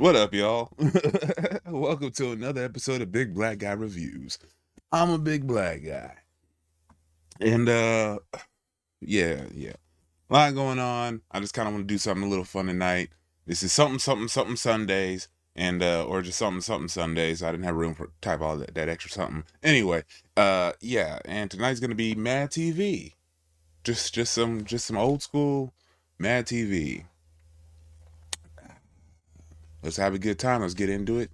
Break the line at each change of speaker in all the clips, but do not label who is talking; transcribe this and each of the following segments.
What up, y'all? Welcome to another episode of Big Black Guy Reviews. I'm a big black guy. And yeah. A lot going on. I just kind of want to do something a little fun tonight. This is something Sundays, and or just something Sundays. I didn't have room for type all that extra something. Anyway, yeah, and tonight's gonna be MadTV. Just some old school MadTV. Let's have a good time. Let's get into it.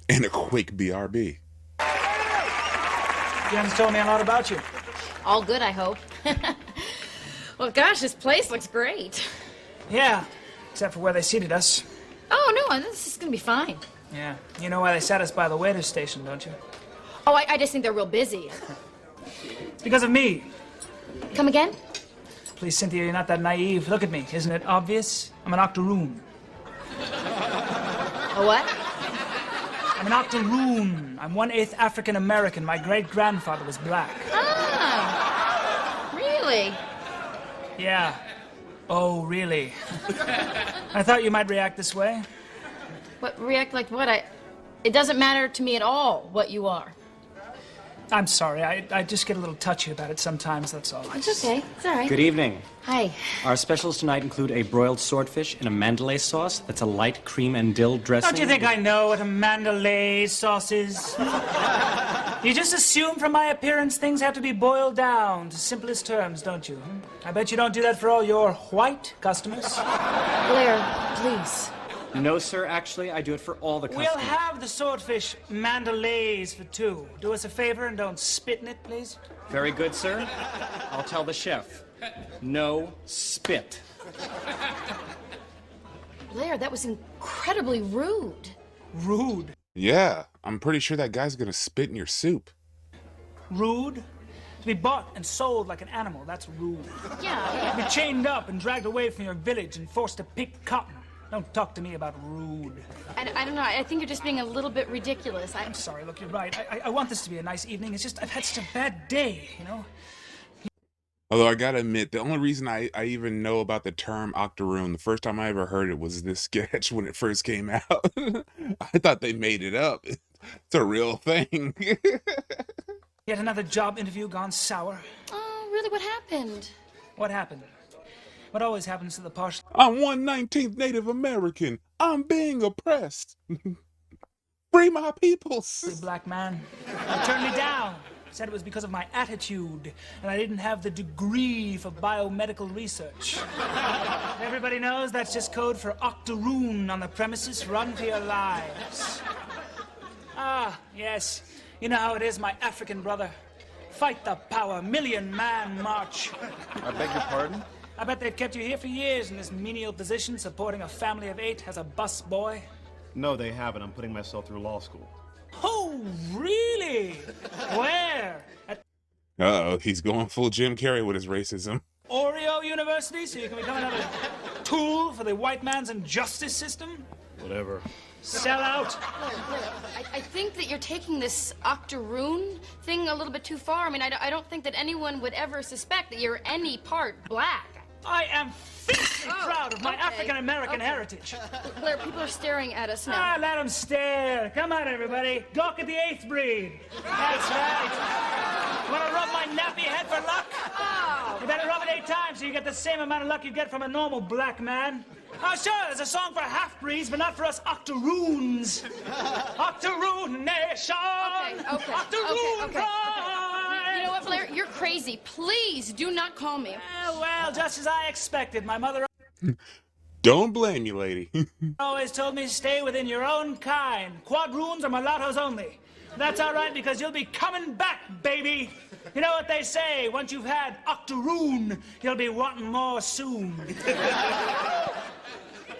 And a quick BRB.
Jen's told me a lot about you.
All good, I hope. Well, gosh, this place looks great.
Yeah, except for where they seated us.
Oh, no, this is gonna be fine.
Yeah, you know why they sat us by the waiter's station, don't you?
Oh, I just think they're real busy.
It's because of me.
Come again?
Please, Cynthia, you're not that naive. Look at me. Isn't it obvious? I'm an octoroon.
A what?
I'm an octoroon. I'm 1/8 African American. My great-grandfather was black.
Ah, really?
Yeah. Oh, really? I thought you might react this way.
What, react like what? It doesn't matter to me at all what you are.
I'm sorry. I just get a little touchy about it sometimes, that's all.
It's okay. It's all right.
Good evening.
Hi.
Our specials tonight include a broiled swordfish in a Mandalay sauce that's a light cream and dill dressing.
Don't you think I know what a Mandalay sauce is? You just assume from my appearance things have to be boiled down to simplest terms, don't you? I bet you don't do that for all your white customers.
Blair, please.
No, sir, actually, I do it for all the customers.
We'll have the swordfish Mandalays for two. Do us a favor and don't spit in it, please.
Very good, sir. I'll tell the chef. No spit.
Blair, that was incredibly rude.
Rude.
Yeah, I'm pretty sure that guy's gonna spit in your soup.
Rude? To be bought and sold like an animal, that's rude.
Yeah.
To be chained up and dragged away from your village and forced to pick cotton. Don't talk to me about rude.
I don't know. I think you're just being a little bit ridiculous.
I'm sorry, look, you're right. I want this to be a nice evening. It's just I've had such a bad day, you know?
Although I gotta admit, the only reason I even know about the term octoroon, the first time I ever heard it was this sketch when it first came out. I thought they made it up. It's a real thing.
Yet another job interview gone sour.
Oh, really? What happened?
What happened? What always happens to the partial...
I'm 1/19th Native American. I'm being oppressed. Free my peoples.
black man. He turned me down. Said it was because of my attitude, and I didn't have the degree for biomedical research. Everybody knows that's just code for octoroon on the premises. Run for your lives. Ah, yes. You know how it is, my African brother. Fight the power, million-man march.
I beg your pardon?
I bet they've kept you here for years in this menial position, supporting a family of 8 as a bus boy.
No, they haven't. I'm putting myself through law school.
Oh, really? Where? At
Uh-oh, he's going full Jim Carrey with his racism.
Oreo University, so you can become another tool for the white man's injustice system?
Whatever.
Sell out.
Blair, I think that you're taking this octoroon thing a little bit too far. I mean, I don't think that anyone would ever suspect that you're any part black.
I am fiercely proud of my African-American heritage.
Blair, people are staring at us now.
Ah, let them stare. Come on, everybody. Gawk at the 8th breed. That's right. Want to rub my nappy head for luck?
Oh.
You better rub it 8 times so you get the same amount of luck you get from a normal black man. Oh, sure, there's a song for half-breeds, but not for us octoroons. Octoroon nation!
Okay.
Octoroon pride!
You know what, Blair? You're crazy. Please do not call me.
Well, just as I expected. My mother
Don't blame you, lady.
always told me stay within your own kind. Quadroons are mulattoes only. That's all right, because you'll be coming back, baby. You know what they say, once you've had octoroon, you'll be wanting more soon.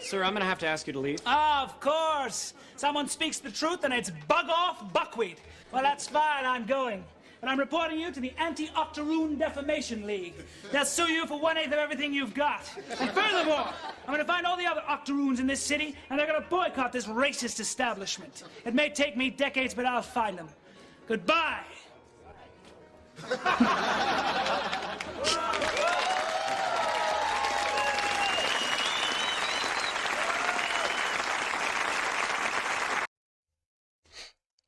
Sir, I'm gonna have to ask you to leave.
Of course. Someone speaks the truth and it's bug off buckwheat. Well, that's fine, I'm going. But I'm reporting you to the Anti-Octoroon Defamation League. They'll sue you for 1/8 of everything you've got. And furthermore, I'm gonna find all the other octoroons in this city and they're gonna boycott this racist establishment. It may take me decades, but I'll find them. Goodbye.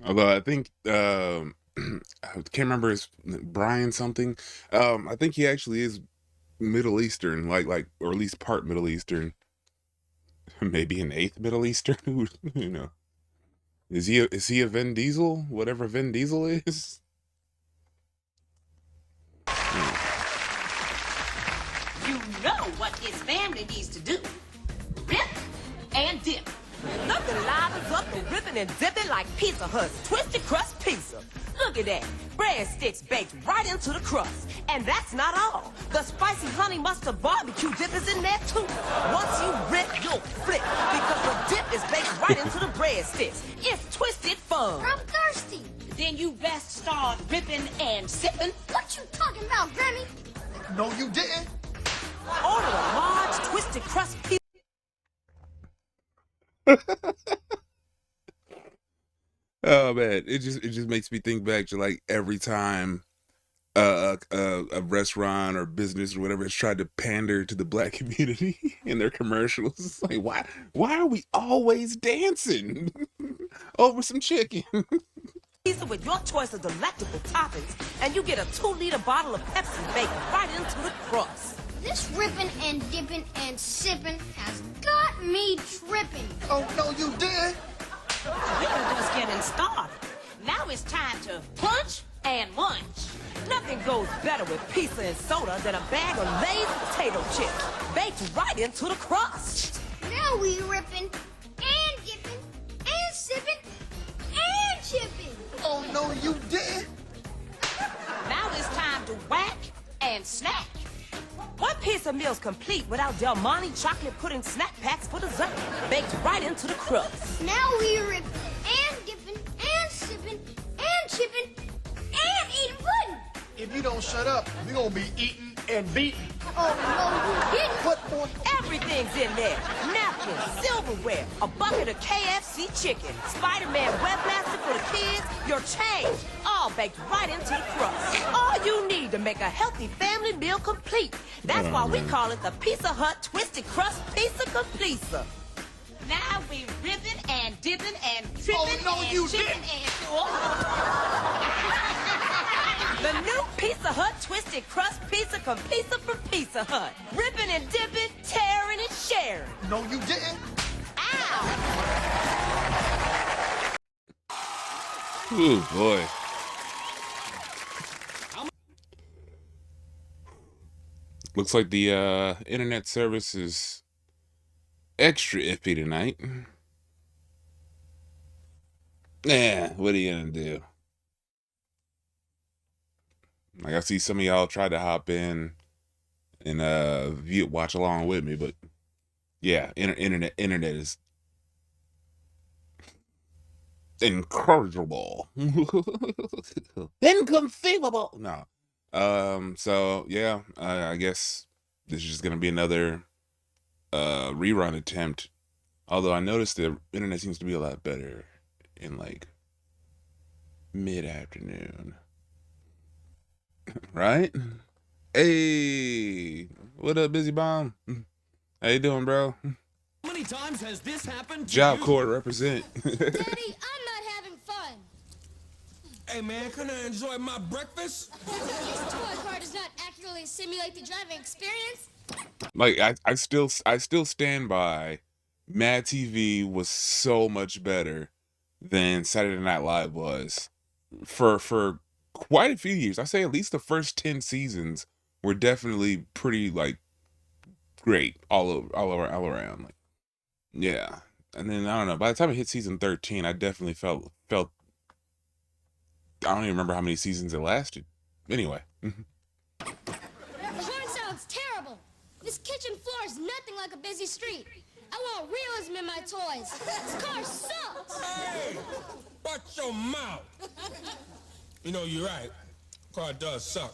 Although I think I can't remember his Brian something. I think he actually is Middle Eastern, like or at least part Middle Eastern. Maybe an eighth Middle Eastern. You know, is he a Vin Diesel? Whatever Vin Diesel is.
You know what this family needs to do. Rip and dip.
Nothing livens up the ripping and dipping like Pizza Hut's Twisted Crust Pizza. Look at that. Breadsticks baked right into the crust. And that's not all. The spicy honey mustard barbecue dip is in there too. Once you rip, you'll flip. Because the dip is baked right into the breadsticks. It's twisted fun.
I'm thirsty.
Then you best start ripping and sipping.
What you talking about, Granny?
No, you didn't.
Order a large Twisted Crust Pizza.
Oh man, it just makes me think back to like every time a restaurant or business or whatever has tried to pander to the black community in their commercials. It's like why are we always dancing over some chicken?
Pizza with your choice of delectable toppings, and you get a 2-liter bottle of Pepsi baked right into the crust.
This ripping and dipping and sipping has got me tripping.
Oh, no, you didn't.
We're just getting started. Now it's time to punch and munch.
Nothing goes better with pizza and soda than a bag of Lay's potato chips baked right into the crust.
Now we ripping and dipping and sipping and chipping.
Oh, no, you didn't.
Now it's time to whack and snack.
One piece of meal's complete without Del Monte chocolate pudding snack packs for dessert, baked right into the crust.
Now we rip and dipping and sipping and chipping and eating pudding.
If you don't shut up, we're going to be eating and beating.
Oh, no, you didn't.
What on?
Everything's in there. Napkins, silverware, a bucket of KFC chicken, Spider-Man webmaster for the kids, your change, all baked right into the crust. All you need to make a healthy family meal complete. That's why we call it the Pizza Hut Twisted Crust Pizza Complisa.
Now we ripping and dipping and tripping
Oh, no,
and
you
chipping
didn't.
and...
The new Pizza Hut Twisted Crust Pizza Complisa from Pizza Hut. Ripping and dipping, tearing and sharing.
No, you didn't.
Ow!
Ooh boy. Looks like the internet service is extra iffy tonight. What are you gonna do? Like I see some of y'all try to hop in and watch along with me, but yeah, internet is incorrigible. Inconceivable. No. So yeah, I guess this is just gonna be another rerun attempt. Although I noticed the internet seems to be a lot better in like mid-afternoon. Right? Hey, what up, Busy Bomb? How you doing, bro?
How many times has this happened to
Job
you?
Corps represent.
Daddy, I'm not having fun.
Hey man, can I enjoy my breakfast?
This toy car does not accurately simulate the driving experience.
Like I still stand by MadTV was so much better than Saturday Night Live was for quite a few years. I say at least the first 10 seasons were definitely pretty like great all around. Like, yeah. And then I don't know, by the time it hit season 13, I definitely felt I don't even remember how many seasons it lasted. Anyway.
The horn sounds terrible. This kitchen floor is nothing like a busy street. I want realism in my toys. This car sucks.
Hey, watch your mouth. You know, you're right. Car does suck.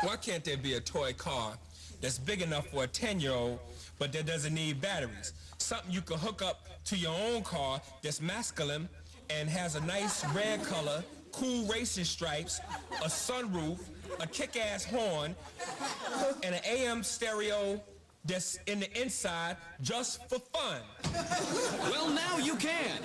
Why can't there be a toy car that's big enough for a 10-year-old, but that doesn't need batteries? Something you can hook up to your own car that's masculine and has a nice red color, cool racing stripes, a sunroof, a kick-ass horn, and an AM stereo that's in the inside just for fun.
Well, now you can.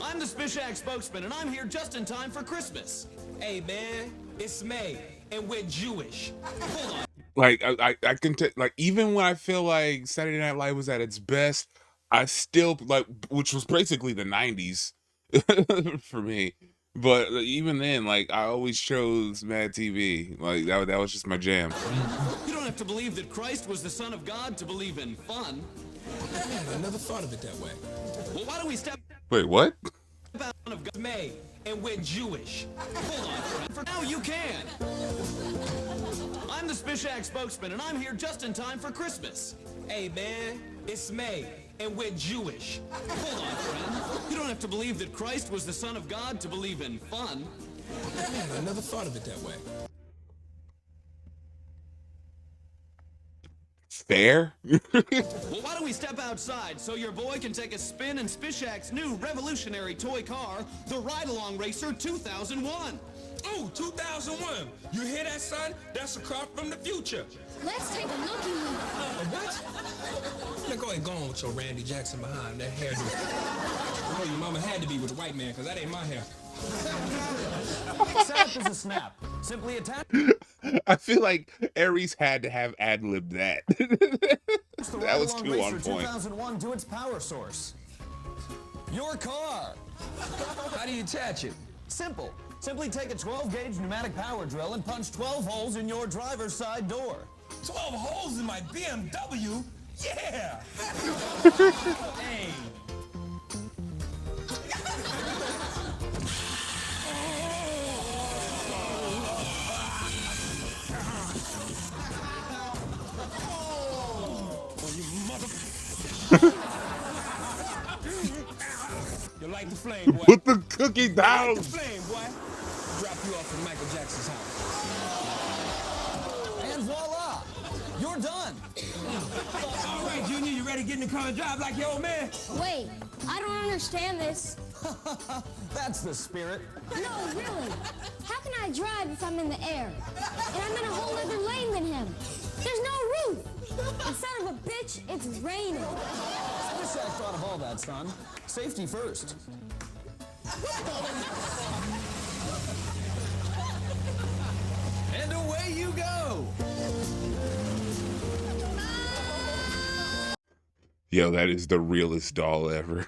I'm the Spishag spokesman, and I'm here just in time for Christmas.
Hey, man, it's May, and we're Jewish.
Hold on.
Like I can like, even when I feel like Saturday Night Live was at its best, I still like, which was basically the 90s for me. But even then, like, I always chose MadTV. Like that was just my jam.
You don't have to believe that Christ was the Son of God to believe in fun.
I never thought of it that way.
Well, why don't we step
Wait, what?
out of God?
May, and we're Jewish.
Hold on. For now, you can. I'm the Spishag spokesman, and I'm here just in time for Christmas.
Hey, man, it's May, and we're Jewish.
Hold on, friend. You don't have to believe that Christ was the Son of God to believe in fun.
I never thought of it that way.
Fair?
Well, why don't we step outside so your boy can take a spin in Spishag's new revolutionary toy car, the Ride-Along Racer 2001.
Oh, 2001. You hear that, son? That's a car from the future.
Let's take a looky.
What? Now go ahead and go on with your Randy Jackson behind that hairdo. You know your mama had to be with a white man, because that ain't my hair.
Setup is a snap. Simply attach
I feel like Aries had to have ad-libbed that. That was too on point.
2001 to its power source. Your car.
How do you attach it?
Simple. Simply take a 12-gauge pneumatic power drill and punch 12 holes in your driver's side door.
12 holes in my BMW? Yeah! Hey. You like the flame, boy?
Put the cookie down.
You like the flame, boy? Drop you off at Michael Jackson's house.
And voila! You're done.
All right, Junior, you ready to get in the car and drive like your old man?
Wait, I don't understand this.
That's the spirit.
No, really. How can I drive if I'm in the air? And I'm in a whole other lane than him. There's no roof. And son of a bitch, it's raining.
Spishag thought of all that, son. Safety first. And away you go.
Yo, that is the realest doll ever.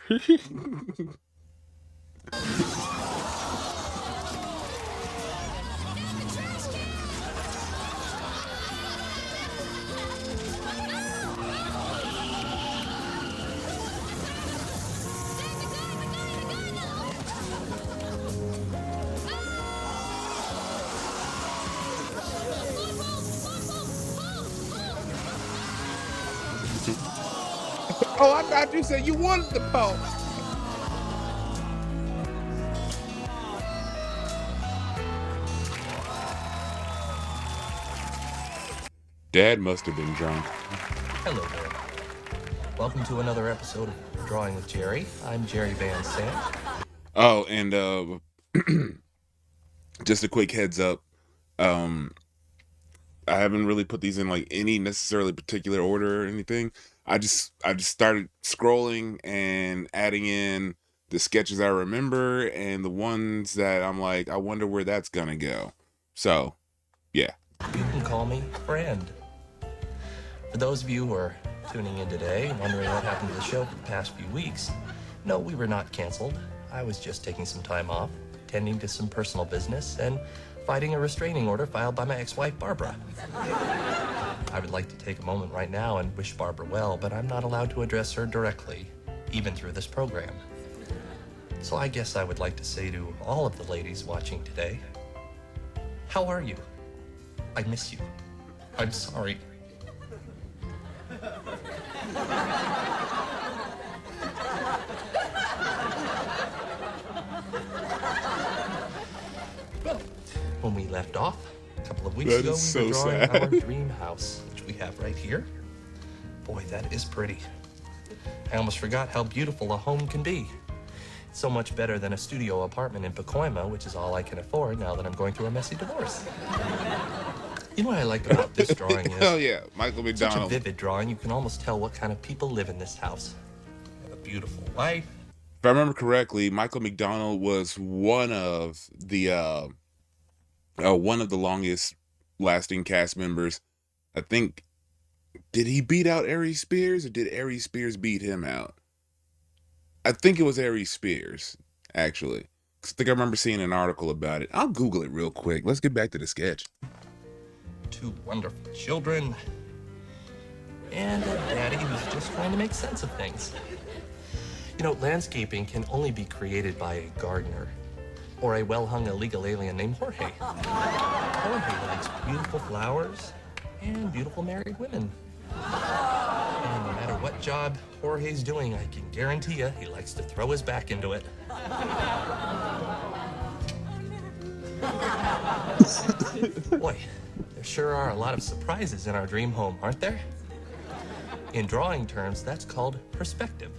Oh, I thought you said you wanted the pulse. Dad must have been drunk.
Hello there. Welcome to another episode of Drawing with Jerry. I'm Jerry Van Sant.
Oh, and just a quick heads up. I haven't really put these in like any necessarily particular order or anything. I just started scrolling and adding in the sketches I remember and the ones that I'm like, I wonder where that's gonna go. So, yeah.
You can call me friend. For those of you who are tuning in today, wondering what happened to the show for the past few weeks, no, we were not canceled. I was just taking some time off, tending to some personal business, and fighting a restraining order filed by my ex-wife, Barbara. I would like to take a moment right now and wish Barbara well, but I'm not allowed to address her directly, even through this program. So I guess I would like to say to all of the ladies watching today, how are you? I miss you. I'm sorry. Well, when we left off a couple of weeks
That
ago,
is
we were
so
drawing
sad.
our dream house, which we have right here. Boy, that is pretty. I almost forgot how beautiful a home can be. It's so much better than a studio apartment in Pacoima, which is all I can afford now that I'm going through a messy divorce. You know what I like about this drawing is...
Hell yeah, Michael
Such a
McDonald.
vivid drawing, you can almost tell what kind of people live in this house. They have a beautiful wife.
If I remember correctly, Michael McDonald was one of the longest lasting cast members. I think, did he beat out Aries Spears, or did Aries Spears beat him out? I think it was Aries Spears, actually. I think I remember seeing an article about it. I'll Google it real quick. Let's get back to the sketch.
2 wonderful children. And a daddy who's just trying to make sense of things. You know, landscaping can only be created by a gardener or a well-hung illegal alien named Jorge. Jorge likes beautiful flowers and beautiful married women. And no matter what job Jorge's doing, I can guarantee you he likes to throw his back into it. Boy, there sure are a lot of surprises in our dream home, aren't there? In drawing terms, that's called perspective.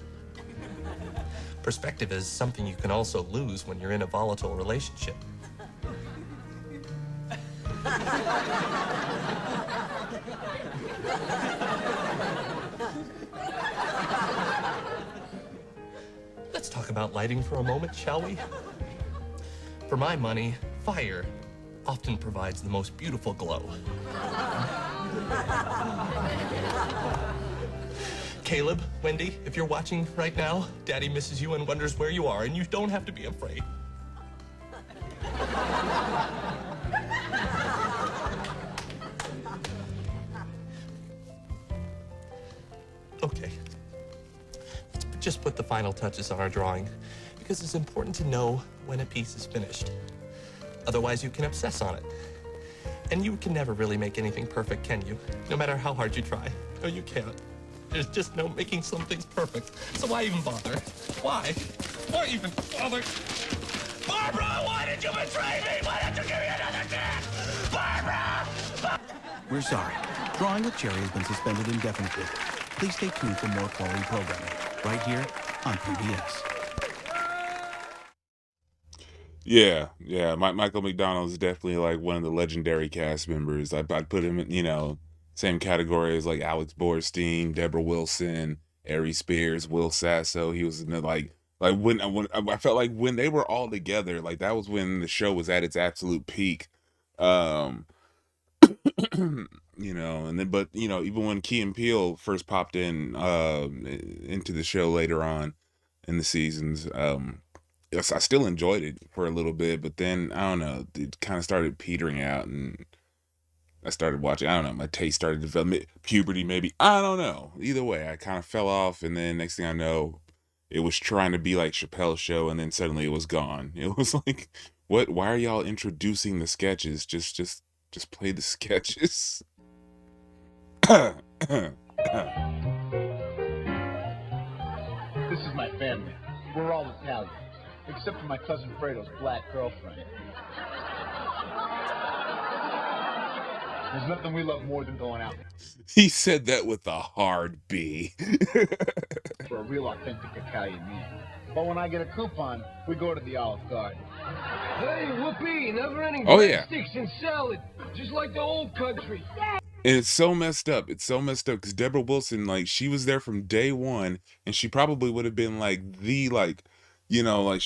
Perspective is something you can also lose when you're in a volatile relationship. Let's talk about lighting for a moment, shall we? For my money, fire often provides the most beautiful glow. Caleb, Wendy, if you're watching right now, Daddy misses you and wonders where you are, and you don't have to be afraid. Okay. Let's just put the final touches on our drawing, because it's important to know when a piece is finished. Otherwise, you can obsess on it. And you can never really make anything perfect, can you? No matter how hard you try. No, you can't. There's just no making some things perfect. So why even bother? Why? Why even bother? Barbara, why did you betray me? Why did you give me another chance? Barbara!
We're sorry. Drawing with Jerry has been suspended indefinitely. Please stay tuned for more quality programming right here on PBS.
Yeah. Michael McDonald is definitely like one of the legendary cast members. I'd put him in, same category as like Alex Borstein, Deborah Wilson, Aries Spears, Will Sasso. He was in the like when I felt like when they were all together, like that was when the show was at its absolute peak. And then even when Key and Peele first popped into the show later on in the seasons, yes, I still enjoyed it for a little bit, but then I don't know, it kind of started petering out, and I started watching. I don't know, my taste started to develop, puberty maybe. I don't know. Either way, I kind of fell off, and then next thing I know, it was trying to be like Chappelle's Show, and then suddenly it was gone. It was like, what? Why are y'all introducing the sketches? Just play the sketches.
This is my family. We're all Italian, except for my cousin Fredo's black girlfriend. There's nothing we love more than going out
He said that with a hard B.
for a real authentic Italian meal. But when I get a coupon, we go to the Olive Garden.
Hey, whoopee, never-ending
Oh, yeah.
breadsticks and salad, just like the old country.
And it's so messed up. It's so messed up because Deborah Wilson, like, she was there from day one, and she probably would have been like she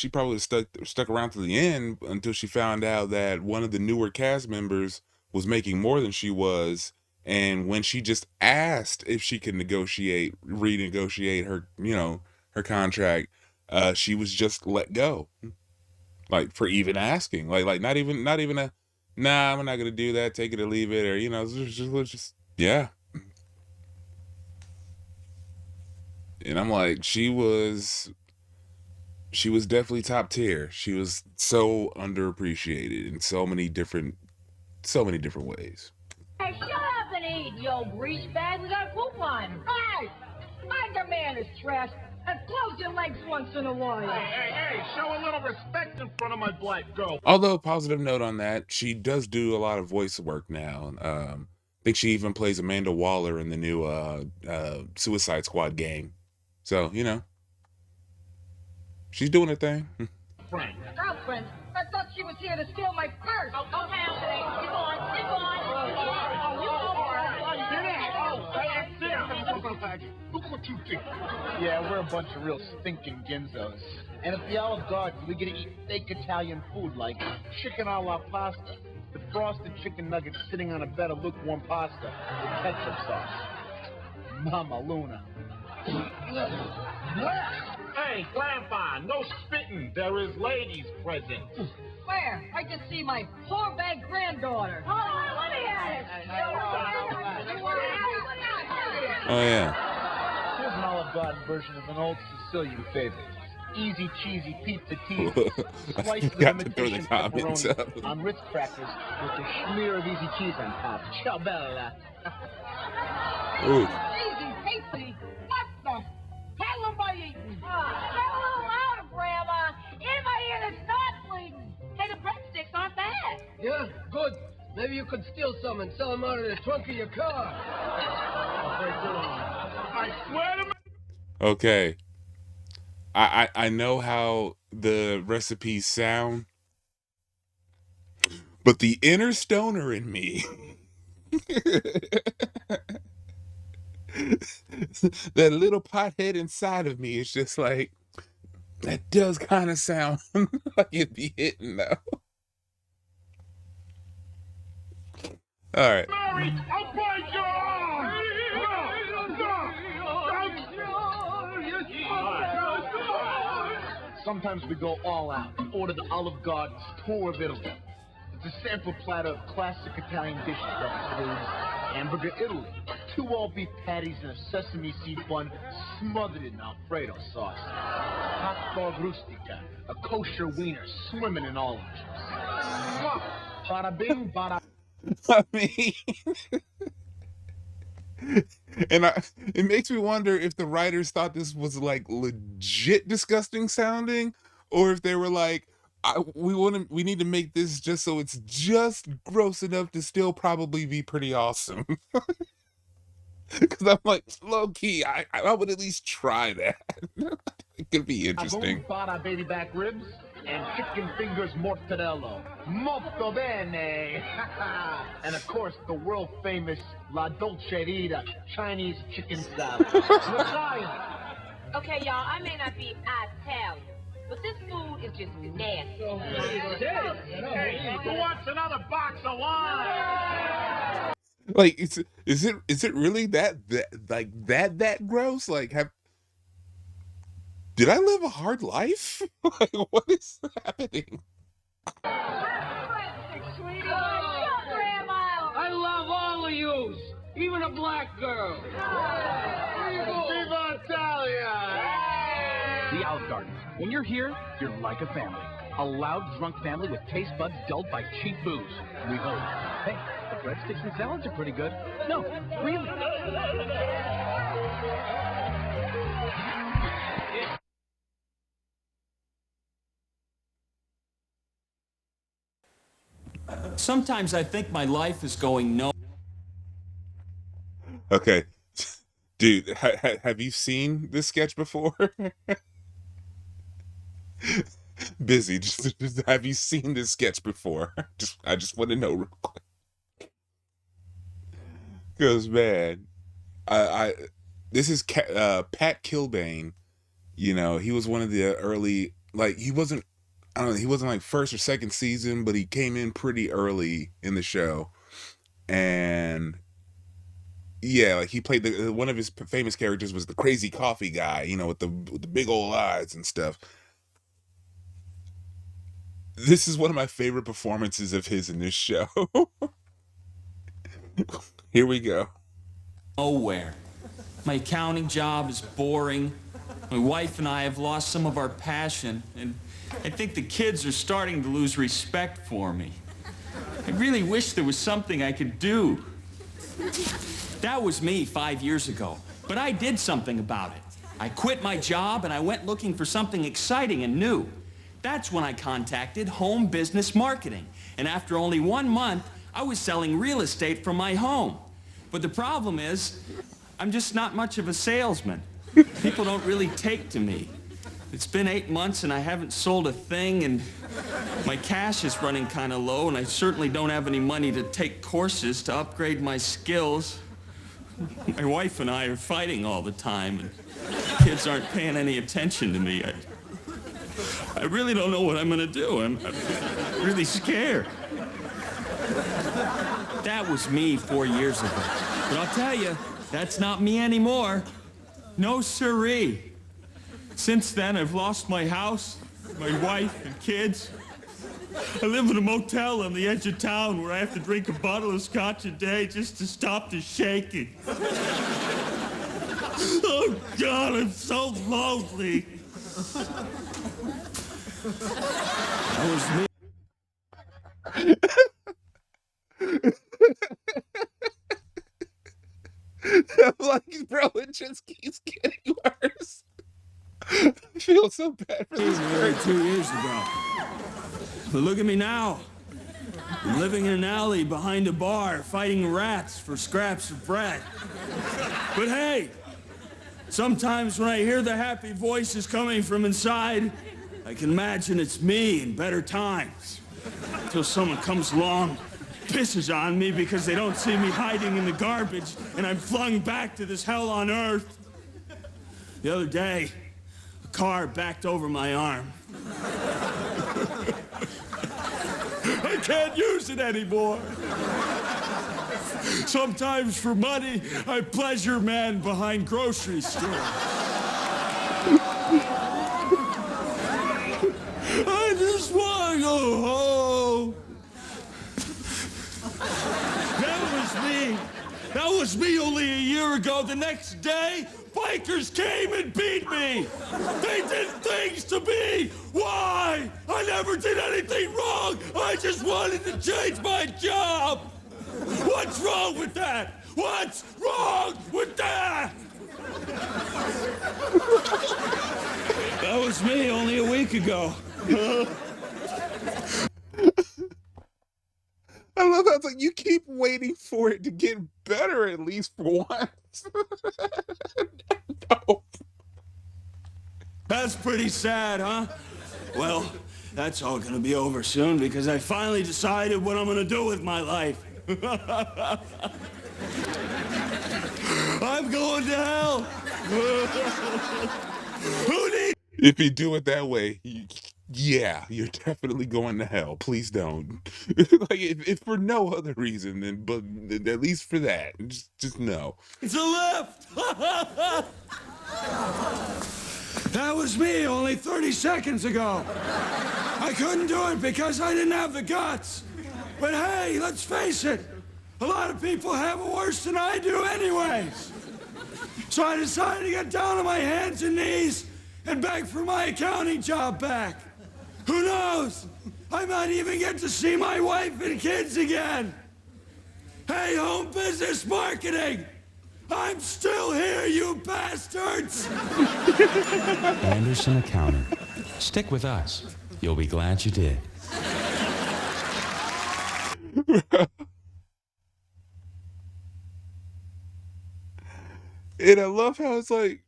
probably stuck around to the end until she found out that one of the newer cast members was making more than she was. And when she just asked if she could renegotiate her, her contract, she was just let go. Like, for even asking, like not even a, nah, I'm not gonna do that, take it or leave it, or just yeah. And I'm like, she was definitely top tier. She was so underappreciated in so many different ways.
Hey, shut up and eat, you old grease bag. We got a coupon. Hey! My demand is trash. And close your legs once in a while.
Hey, show a little respect in front of my black girl.
Although, positive note on that, she does do a lot of voice work now. I think she even plays Amanda Waller in the new Suicide Squad game. So, she's doing her thing.
Frank.
Girlfriend? I thought she was here to steal my purse. Oh, okay. Keep on.
Yeah, we're a bunch of real stinking ginzos. And at the Olive Garden, we get to eat fake Italian food like chicken a la pasta, with frosted chicken nuggets sitting on a bed of lukewarm pasta with ketchup sauce. Mama Luna.
Hey, Grandpa, no spitting. There is ladies present.
Where? I can see my poor bad granddaughter. Oh, let me at it.
Oh, yeah.
Here's an Olive Garden version of an old Sicilian favorite. Easy cheesy pizza teas, slices of
Got to throw the
imitation
comments
pepperoni
up.
on Ritz crackers with a smear of easy cheese on top. Ciao bella.
Ooh.
Easy, tasty. What the hell am I eating? Get a little louder, Grandma. In my ear, it's not bleeding. Hey, the breadsticks aren't bad.
Yeah, good. Maybe you could steal some and sell them out of the trunk of your car.
I swear to
Okay. I know how the recipes sound, but the inner stoner in me, that little pothead inside of me is just like, that does kind of sound like it'd be hitting though. All right.
Mary, I'll break your arm!
Sometimes we go all out and order the Olive Garden's tour of Italy. It's a sample platter of classic Italian dishes that includes hamburger Italy, 2 all-beef patties and a sesame seed bun smothered in Alfredo sauce, hot dog rustica, a kosher wiener swimming in olive juice. Bada bing, bada.
I mean, and it makes me wonder if the writers thought this was like legit disgusting sounding, or if they were like, we need to make this just so it's just gross enough to still probably be pretty awesome. Because I'm like, low key, I would at least try that. It could be interesting.
Bada baby back ribs and chicken fingers mortadella. Molto bene. And of course, the world famous La Dolce Vita Chinese chicken salad.
Okay, y'all, I may not be Italian, but this food is just nasty.
Hey, who wants another box of wine?
Like, is it really that gross? Like, did I live a hard life? Like, what is happening?
I love all of yous, even a black girl.
Viva Italia!
The Olive Garden. When you're here, you're like a family. A loud, drunk family with taste buds dulled by cheap booze. We hope. Hey, the breadsticks and salads are pretty good. No, really.
Sometimes I think my life is going no.
Okay, dude, have you seen this sketch before? Busy. Just have you seen this sketch before? I just want to know real quick. Because man, this is Pat Kilbane. You know, he was one of the early, like, he wasn't like first or second season, but he came in pretty early in the show. And yeah, like he played one of his famous characters was the crazy coffee guy, you know, with the big old eyes and stuff. This is one of my favorite performances of his in this show. Here we go.
Nowhere. My accounting job is boring. My wife and I have lost some of our passion, and I think the kids are starting to lose respect for me. I really wish there was something I could do. That was me 5 years ago, but I did something about it. I quit my job and I went looking for something exciting and new. That's when I contacted Home Business Marketing, and after only 1 month, I was selling real estate from my home. But the problem is, I'm just not much of a salesman. People don't really take to me. It's been 8 months and I haven't sold a thing, and my cash is running kind of low, and I certainly don't have any money to take courses to upgrade my skills. My wife and I are fighting all the time, and kids aren't paying any attention to me. I really don't know what I'm gonna do. I'm really scared. That was me 4 years ago. But I'll tell you, that's not me anymore. No siree. Since then, I've lost my house, my wife, and kids. I live in a motel on the edge of town where I have to drink a bottle of scotch a day just to stop the shaking. Oh, God, I'm so lonely. That was me.
Like, bro, it just keeps getting worse. I feel so bad for this
Married
person.
2 years ago. But look at me now. I'm living in an alley behind a bar, fighting rats for scraps of bread. But hey, sometimes when I hear the happy voices coming from inside, I can imagine it's me in better times. Until someone comes along, pisses on me because they don't see me hiding in the garbage, and I'm flung back to this hell on earth. The other day, a car backed over my arm. I can't use it anymore. Sometimes for money, I pleasure man behind grocery stores. I just want to go home. That was me only a year ago. The next day, bikers came and beat me. They did things to me. Why? I never did anything wrong. I just wanted to change my job. What's wrong with that? What's wrong with that? That was me only a week ago.
I love how it's like you keep waiting for it to get better at least for once. No.
That's pretty sad, huh? Well, that's all gonna be over soon because I finally decided what I'm gonna do with my life. I'm going to hell. Who needs?
If you do it that way, yeah, you're definitely going to hell. Please don't. Like, if for no other reason, then but at least for that, just no.
It's a lift. That was me only 30 seconds ago. I couldn't do it because I didn't have the guts. But hey, let's face it, a lot of people have it worse than I do anyways. So I decided to get down on my hands and knees and beg for my accounting job back. Who knows? I might even get to see my wife and kids again. Hey, home business marketing, I'm still here, you bastards!
Anderson Accounting. Stick with us. You'll be glad you did.
And I love how it's like,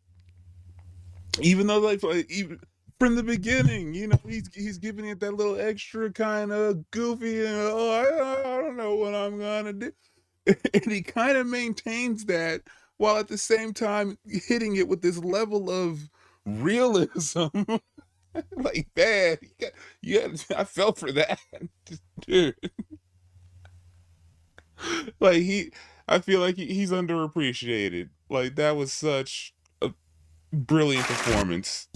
even though like even from the beginning, you know, he's giving it that little extra kind of goofy and I don't know what I'm gonna do, and he kind of maintains that while at the same time hitting it with this level of realism. Like, man, I felt for that, dude. Like I feel like he's underappreciated. Like that was such a brilliant performance.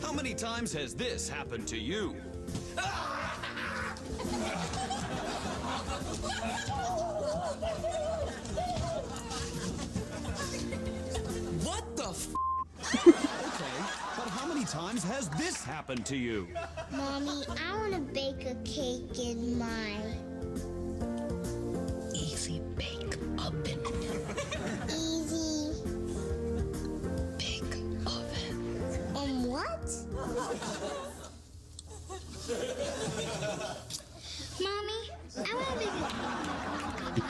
How many times has this happened to you? What the f? Okay, but how many times has this happened to you?
Mommy, I want to bake a cake in my easy bake oven. Easy bake oven. What? Mommy, I want to bake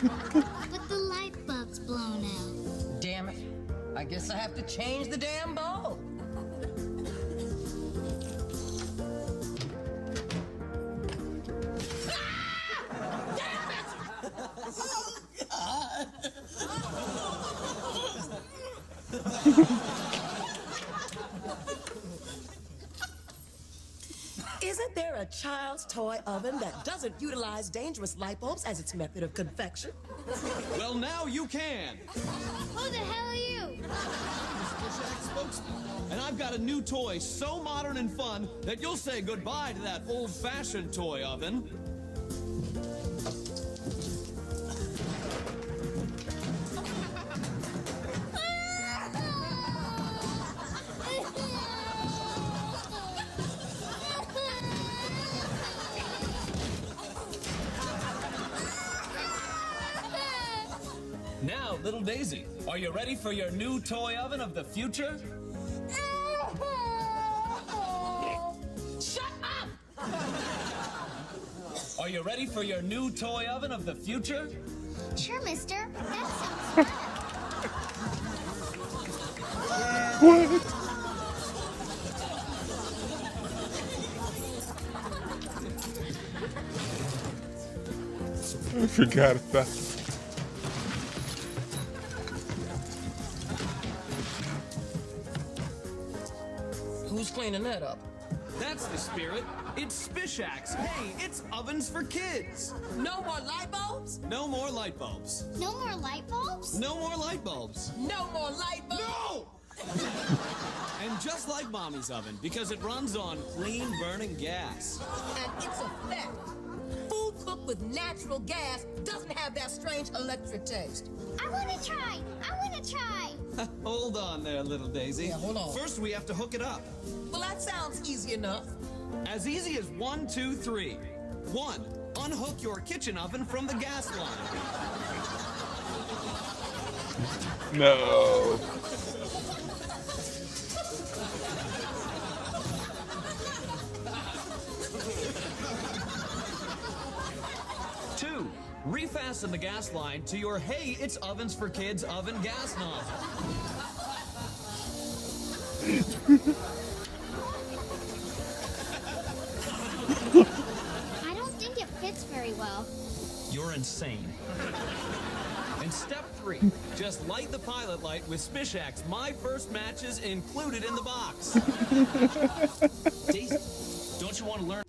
a with the light bulbs blown out.
Damn it. I guess I have to change the damn bulb.
Isn't there a child's toy oven that doesn't utilize dangerous light bulbs as its method of confection?
Well, now you can.
Who the hell are you?
And I've got a new toy so modern and fun that you'll say goodbye to that old-fashioned toy oven. Now, little Daisy, are you ready for your new toy oven of the future?
Shut up!
Are you ready for your new toy oven of the future?
Sure, mister. That sounds
What? I forgot about it.
Who's cleaning that up?
That's the spirit. It's Spishacks. Hey, it's ovens for kids.
No more light bulbs?
No more light bulbs.
No more light bulbs?
No more light bulbs.
No more light bulbs?
No! And just like Mommy's oven, because it runs on clean burning gas.
And it's a fact. Food cooked with natural gas doesn't have that strange electric taste.
I want to try. I want to try.
Hold on there, little Daisy.
Yeah, hold on.
First, we have to hook it up.
Well, that sounds easy enough.
As easy as 1, 2, 3. 1. Unhook your kitchen oven from the gas line.
No.
Two, refasten the gas line to your Hey, It's Ovens for Kids oven gas nozzle.
I don't think it fits very well.
You're insane. And step 3, just light the pilot light with Spishacks My First Matches included in the box. Daisy, don't you want to learn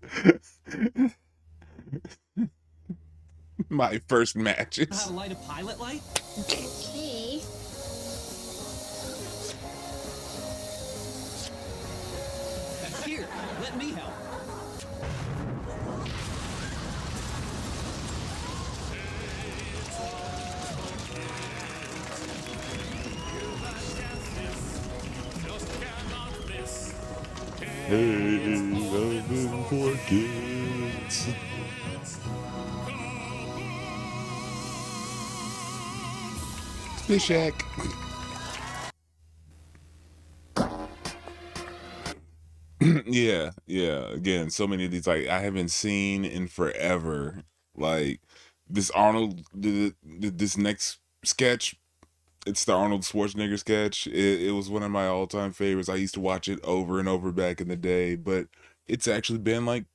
My first matches.
how to light a pilot light?
Okay.
Here, let me help.
Hey, oven for kids. Spishak. Yeah. Again, so many of these like I haven't seen in forever. Like this Arnold, this next sketch, it's the Arnold Schwarzenegger sketch. It was one of my all-time favorites. I used to watch it over and over back in the day, but it's actually been like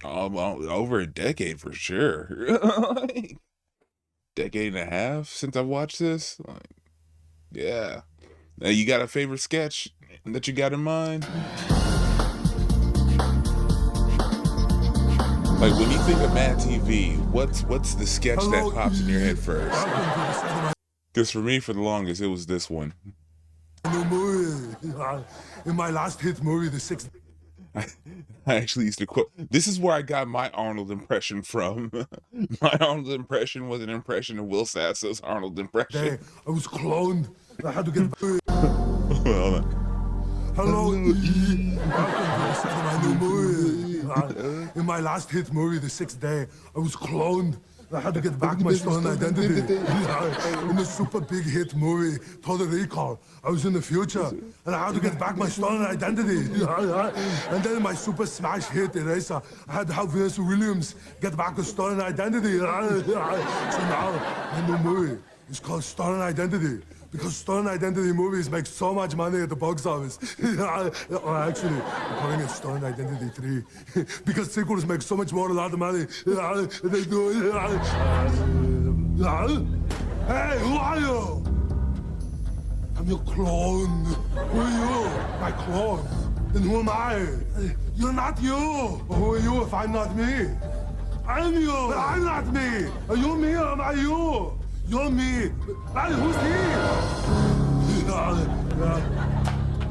over a decade for sure. Like, decade and a half since I've watched this. Like, yeah. Now you got a favorite sketch that you got in mind? Like when you think of MadTV, what's the sketch that pops in your head first? Because for me, for the longest, it was this one.
In my last hit movie, The Sixth.
I actually used to quote. This is where I got my Arnold impression from. My Arnold impression was an impression of Will Sasso's Arnold impression.
I was cloned. I had to get.
Well,
Hello, E. Welcome to the set of my new movie. In my last hit movie, The Sixth Day, I was cloned. I had to get back my stolen identity. In a super big hit movie, Total Recall, I was in the future, and I had to get back my stolen identity. And then in my super smash hit, Eraser, I had to help Vanessa Williams get back her stolen identity. So now, my new movie is called Stolen Identity. Because Stolen Identity movies make so much money at the box office. Or actually, I'm calling it Stolen Identity 3. Because sequels make so much more, a lot of money. They do. Hey, who are you? I'm your clone. Who are you? My clone. Then who am I? You're not you. Who are you if I'm not me? I'm you, but I'm not me. Are you me or am I you? You're me. Hey, who's he?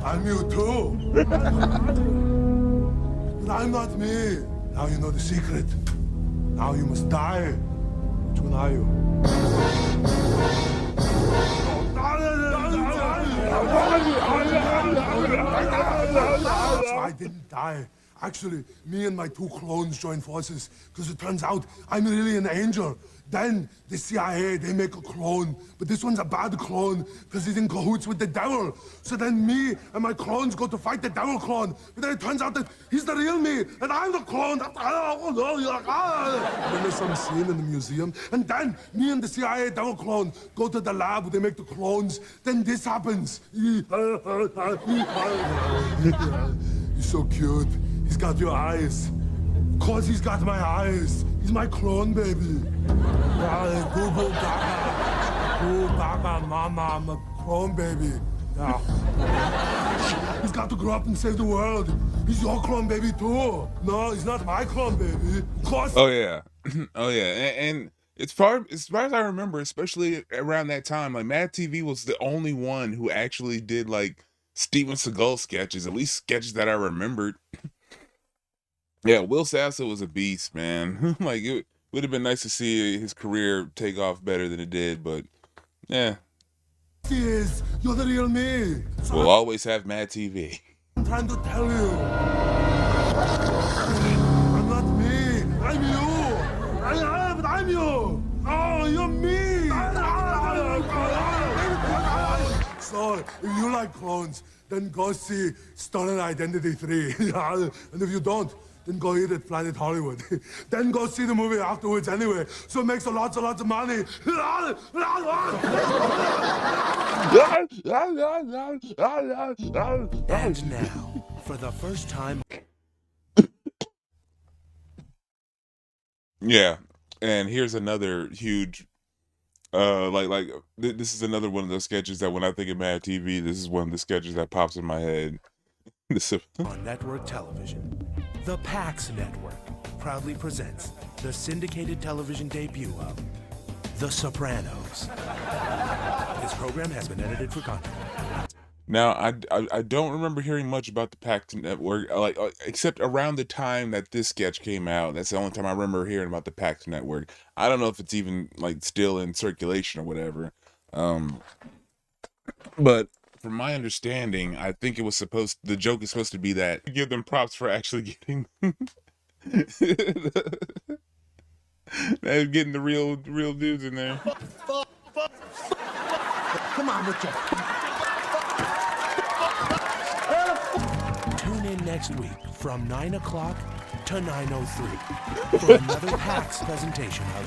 I'm you too. But I'm not me. Now you know the secret. Now you must die. Which one are you? So I didn't die. Actually, me and my 2 clones joined forces because it turns out I'm really an angel. Then the CIA, they make a clone, but this one's a bad clone because he's in cahoots with the devil. So then me and my clones go to fight the devil clone, but then it turns out that he's the real me and I'm the clone. And then there's some scene in the museum, and then me and the CIA devil clone go to the lab where they make the clones. Then this happens. He's so cute. He's got your eyes. Of course he's got my eyes. He's my clone, baby. Goo goo gaga. Goo gaga, mama. I'm a clone, baby. Yeah. He's got to grow up and save the world. He's your clone, baby, too. No, he's not my clone, baby. Of course.
Oh yeah, oh yeah, and it's far as far as I remember, especially around that time, like Mad TV was the only one who actually did like Steven Seagal sketches, at least sketches that I remembered. Yeah, Will Sasso was a beast, man. Like it would have been nice to see his career take off better than it did, but yeah,
Yes, you're the real me. So
we'll always have Mad TV.
I'm trying to tell you. I'm not me. I'm you. But I'm you. Oh, you're me. So, if you like clones, then go see Stolen Identity 3. And if you don't, then go eat at Planet Hollywood. Then go see the movie afterwards anyway, so it makes lots of money.
And now, for the first time...
Yeah, and here's another huge, this is another one of those sketches that when I think of Mad TV, this is one of the sketches that pops in my head.
On network television, the PAX Network proudly presents the syndicated television debut of The Sopranos. This program has been edited for content.
Now, I don't remember hearing much about the PAX Network, except around the time that this sketch came out. That's the only time I remember hearing about the PAX Network. I don't know if it's even like still in circulation or whatever. But from my understanding, I think the joke is supposed to be that give them props for actually getting getting the real dudes in there.
Come on with you. Tune in next week from 9 o'clock to 9:03 for another PAX presentation of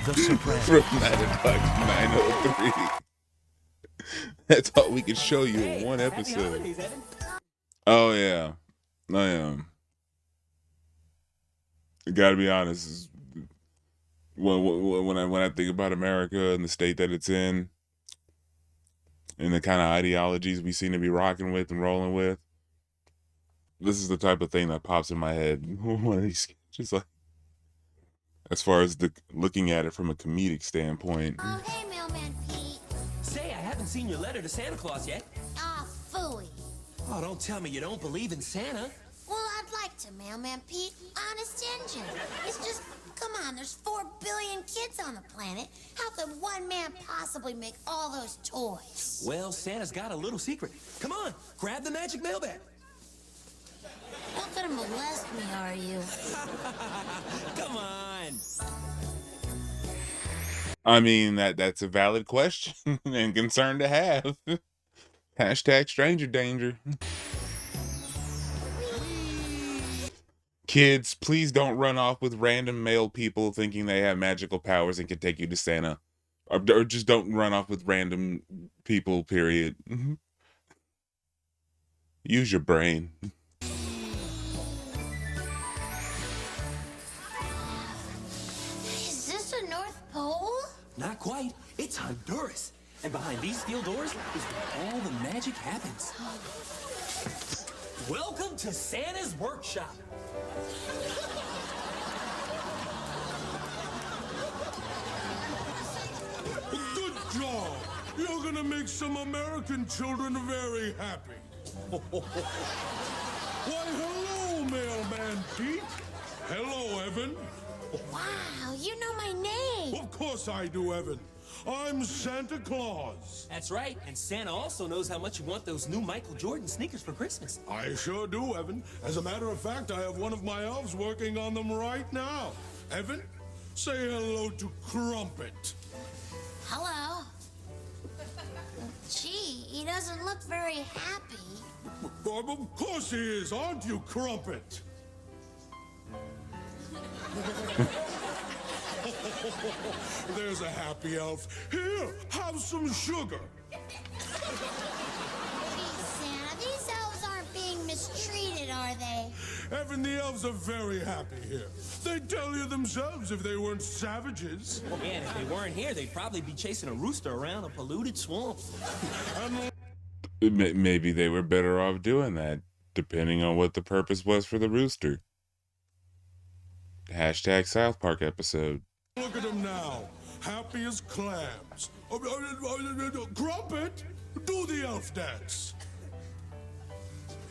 The Sopranos.
From 9 o'clock to 9:03. That's all we can show you in one episode. Oh yeah, I am. Gotta be honest. When I think about America and the state that it's in, and the kind of ideologies we seem to be rocking with and rolling with, this is the type of thing that pops in my head. One of these, just like, as far as looking at it from a comedic standpoint.
Oh, hey, Mailman Pete.
Say, I haven't seen your letter to Santa Claus yet.
Ah, phooey.
Oh, don't tell me you don't believe in Santa.
Well, I'd like to, Mailman Pete. Honest engine. It's just, come on, there's 4 billion kids on the planet. How could one man possibly make all those toys?
Well, Santa's got a little secret. Come on, grab the magic mail bag.
Not gonna molest me, are you?
Come on.
I mean, that's a valid question and concern to have. Hashtag stranger danger. Kids, please don't run off with random male people thinking they have magical powers and can take you to Santa. Or just don't run off with random people, period. Use your brain.
Is this the North Pole?
Not quite. It's Honduras. And behind these steel doors is where all the magic happens. Welcome to Santa's workshop.
Good job. You're gonna make some American children very happy. Why, hello, Mailman Pete. Hello, Evan.
Wow, you know my name.
Of course I do, Evan. I'm Santa Claus.
That's right. And Santa also knows how much you want those new Michael Jordan sneakers for Christmas.
I sure do, Evan. As a matter of fact, I have one of my elves working on them right now. Evan, say hello to Crumpet.
Hello. Gee, he doesn't look very happy.
Of course he is, aren't you, Crumpet? There's a happy elf. Here, have some sugar.
Gee, Santa, these elves aren't being mistreated, are they?
Evan, the elves are very happy here. They'd tell you themselves if they weren't savages.
Oh, man, if they weren't here, they'd probably be chasing a rooster around a polluted swamp.
Maybe they were better off doing that, depending on what the purpose was for the rooster. Hashtag South Park episode.
Look at them now, happy as clams. Crumpet, do the elf dance.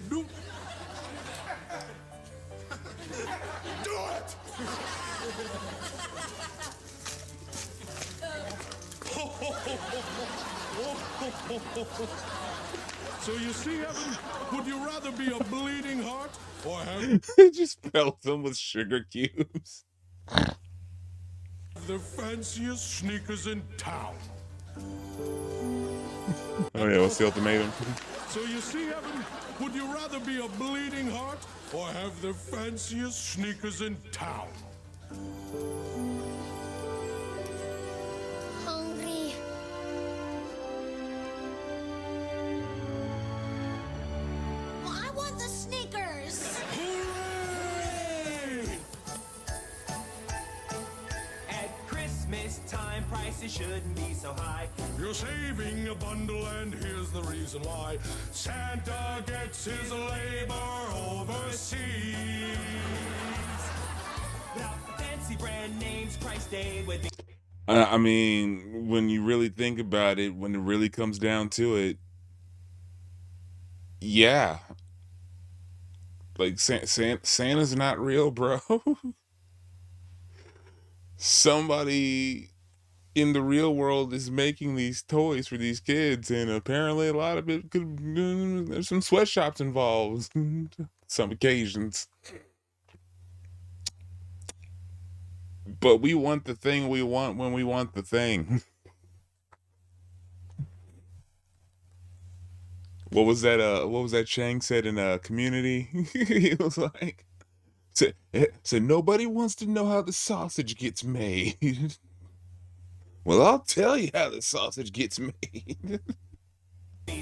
Do it! So you see, Evan, would you rather be a bleeding heart or have
Just pelt them with sugar cubes.
the fanciest sneakers in town?
Oh yeah, what's the ultimatum?
So you see, Evan, would you rather be a bleeding heart or have the fanciest sneakers in town?
Hungry. Well, I want the Snickers.
Hooray!
At Christmas time, prices shouldn't be so high.
You're saving a bundle, and here's the reason why. Santa gets his labor overseas.
Without fancy brand names, Christ Day would be.
I mean, when you really think about it, when it really comes down to it, yeah. Like, Santa's not real, bro. Somebody in the real world is making these toys for these kids, and apparently a lot of it could, there's some sweatshops involved. Some occasions. But we want the thing we want when we want the thing. What was that Chang said in a Community? He was like, so nobody wants to know how the sausage gets made. Well, I'll tell you how the sausage gets made.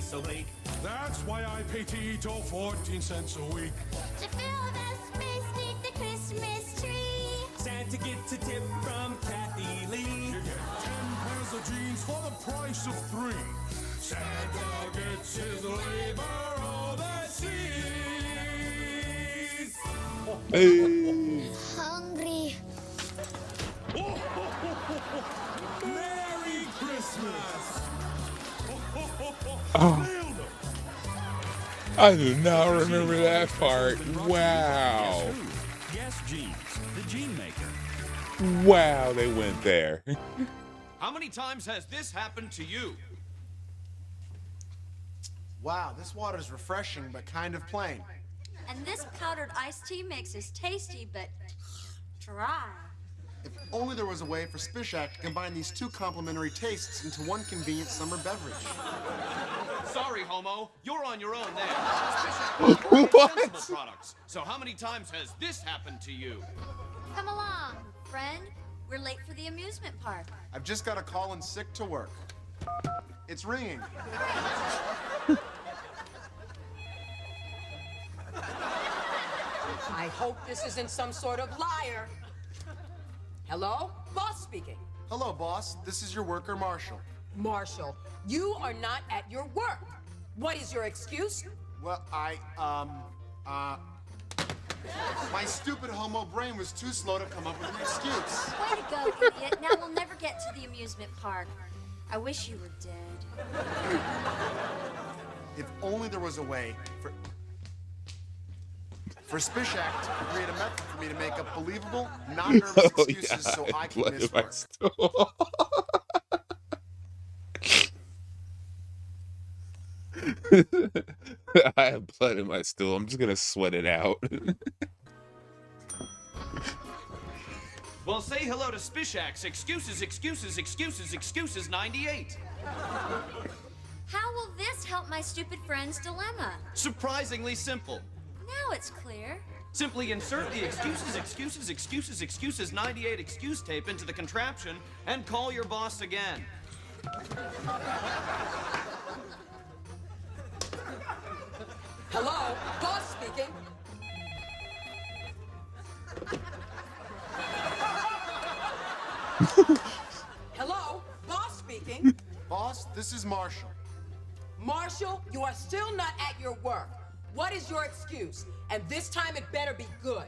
So bleak.
That's why I pay Tito 14 cents a week.
To fill the space beneath the Christmas tree.
Santa gets a tip from Kathy Lee.
You get 10 pairs of jeans for the price of 3. Santa gets his labor overseas.
Hey.
Hungry.
Merry Christmas!
Oh. I do not remember that part. Wow.
Yes, Jeans, the Gene Maker.
Wow, they went there.
How many times has this happened to you?
Wow, this water's refreshing, but kind of plain.
And this powdered iced tea makes us tasty, but dry.
If only there was a way for Spishak to combine these two complementary tastes into one convenient summer beverage.
Sorry, homo. You're on your own there.
What?
Sensible products. So how many times has this happened to you?
Come along, friend. We're late for the amusement park.
I've just got to call in sick to work. It's ringing.
I hope this isn't some sort of liar. Hello? Boss speaking.
Hello, boss. This is your worker, Marshall.
Marshall, you are not at your work. What is your excuse?
Well, my stupid homo brain was too slow to come up with an excuse.
Way to go, idiot. Now we'll never get to the amusement park. I wish you were dead.
If only there was a way for Spishak to create a method for me to make up believable, non-nervous excuses so I can miss work.
I have blood in my stool. I'm just gonna sweat it out.
Well, say hello to Spishak's Excuses, Excuses, Excuses, Excuses 98.
How will this help my stupid friend's dilemma?
Surprisingly simple.
Now it's clear.
Simply insert the Excuses, Excuses, Excuses, Excuses 98 excuse tape into the contraption and call your boss again.
Hello, boss speaking. Hello, boss speaking.
Boss, this is Marshall.
Marshall, you are still not at your work. What is your excuse? And this time it better be good.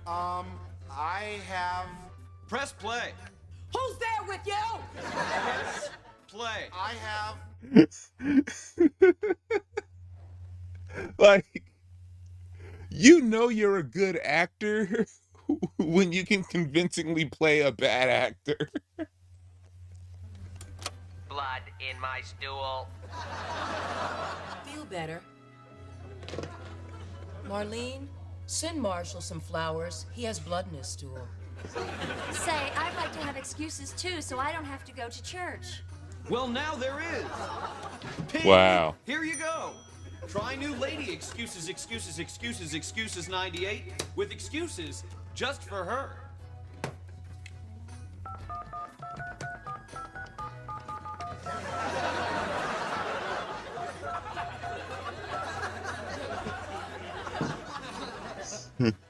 I have...
Press play.
Who's there with you?
Press play.
I have...
Like, you know you're a good actor when you can convincingly play a bad actor.
Blood in my stool.
Feel better. Marlene, send Marshall some flowers. He has blood in his stool.
Say, I'd like to have excuses too, so I don't have to go to church.
Well, now there is. Ping.
Wow.
Here you go. Try new lady Excuses, Excuses, Excuses, Excuses 98 with excuses just for her.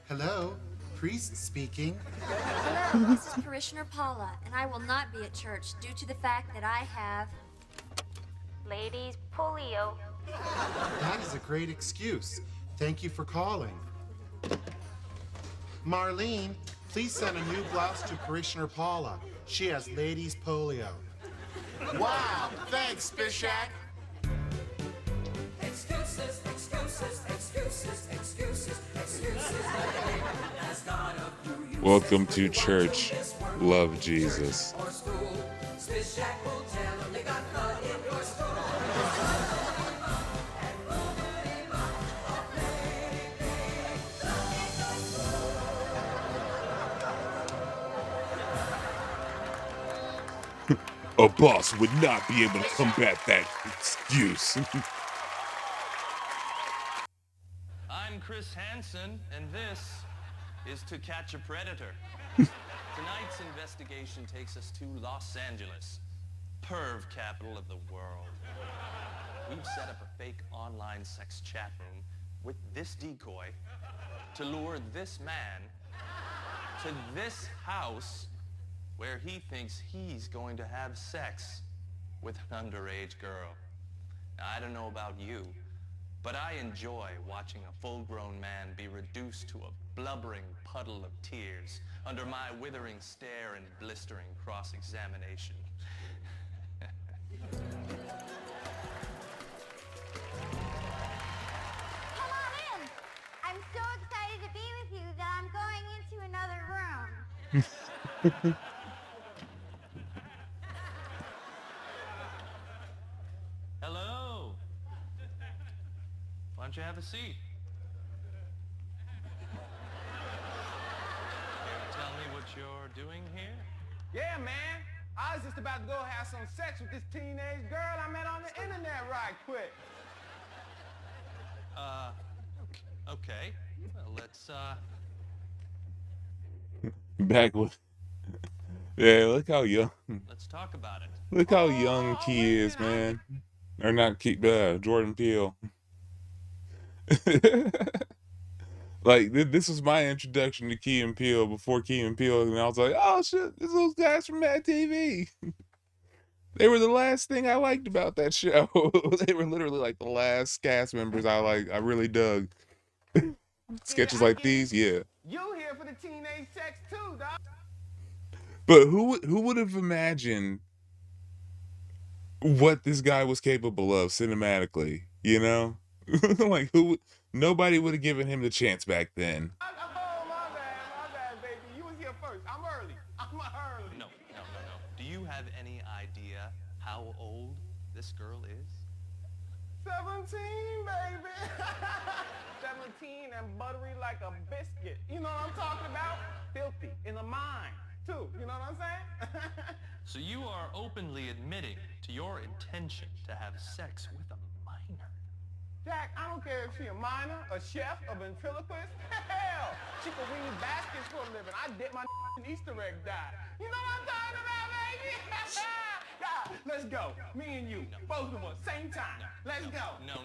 Hello, priest speaking.
Hello, this is Parishioner Paula, and I will not be at church due to the fact that I have... ladies polio.
That is a great excuse. Thank you for calling. Marlene, please send a new blouse to Parishioner Paula. She has ladies polio. Wow, thanks, Spishak.
Excuses, excuses, excuses, excuses, excuses.
Welcome to church. Love Jesus. A boss would not be able to combat that excuse.
I'm Chris Hansen, and this is To Catch a Predator. Tonight's investigation takes us to Los Angeles, perv capital of the world. We've set up a fake online sex chat room with this decoy to lure this man to this house where he thinks he's going to have sex with an underage girl. Now, I don't know about you, but I enjoy watching a full-grown man be reduced to a blubbering puddle of tears under my withering stare and blistering cross-examination.
Come on in. I'm so excited to be with you that I'm going into another room.
Hello. Why don't you have a seat? Care to tell me what you're doing here?
Yeah, man. I was just about to go have some sex with this teenage girl I met on the internet right quick.
Okay. Well, let's,
Back with... Yeah, look how young...
let's talk about it.
Look how young Key is, man. Or not Key, Jordan Peele. Like this was my introduction to Key and Peele before Key and Peele, and I was like, oh shit, this those guys from MadTV. They were the last thing I liked about that show. They were literally like the last cast members I really dug. Sketches like these, yeah.
You here for the teenage sex too, dog.
But who would have imagined what this guy was capable of cinematically? You know, like nobody would have given him the chance back then.
Oh, my bad, baby. You was here first. I'm early.
No. Do you have any idea how old this girl is?
17, baby. 17 and buttery like a biscuit. You know what I'm talking about? Filthy in the mind, too. You know what I'm saying?
So you are openly admitting to your intention to have sex with a minor.
Jack, I don't care if she a minor, a chef, a ventriloquist. Hell, she can weave baskets for a living. I dip my in Easter egg dye. You know what I'm talking about, baby? God, let's go. Me and you, both of us, same time. Let's go.
No.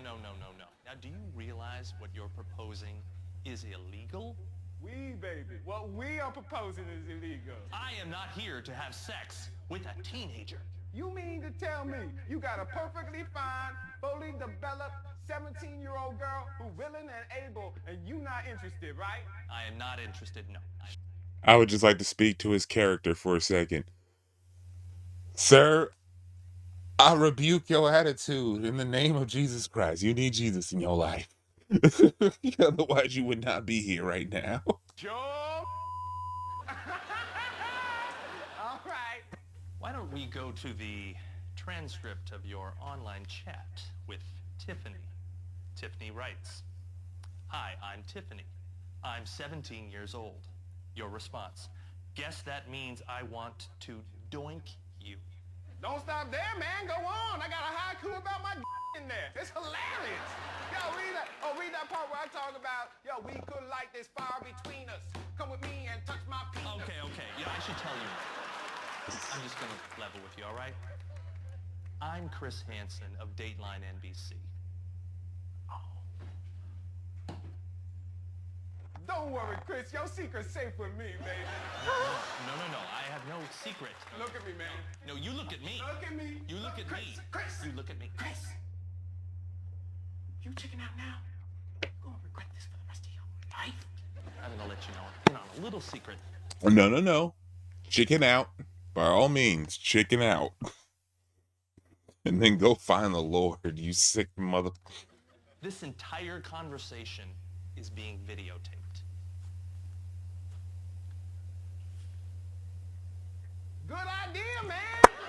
Now, do you realize what you're proposing is illegal?
We, baby, what we are proposing is illegal.
I am not here to have sex with a teenager.
You mean to tell me you got a perfectly fine, fully developed 17-year-old girl who willing and able, and you not interested, right?
I am not interested, no.
I would just like to speak to his character for a second. Sir, I rebuke your attitude in the name of Jesus Christ. You need Jesus in your life. Otherwise, you would not be here right now.
Sure. All right.
Why don't we go to the transcript of your online chat with Tiffany? Tiffany writes, "Hi, I'm Tiffany. I'm 17 years old." Your response, "Guess that means I want to doink you."
Don't stop there, man. Go on. I got a haiku about my in there. It's hilarious. Yo, read that part where I talk about, yo, we could light this fire between us. Come with me and touch my penis.
Okay. Yeah, I should tell you. I'm just going to level with you, all right? I'm Chris Hansen of Dateline NBC.
Don't worry, Chris. Your secret's safe with me, baby.
No. I have no secret.
Look at me, man.
No, you look at me.
Look at me.
You look at me.
Chris.
You look at me.
Chris. You chicken out now? You're going to regret this for the rest of your life.
I'm going to let you know. You know, a little secret.
No. Chicken out. By all means, chicken out. And then go find the Lord, you sick mother.
This entire conversation is being videotaped.
Good idea, man.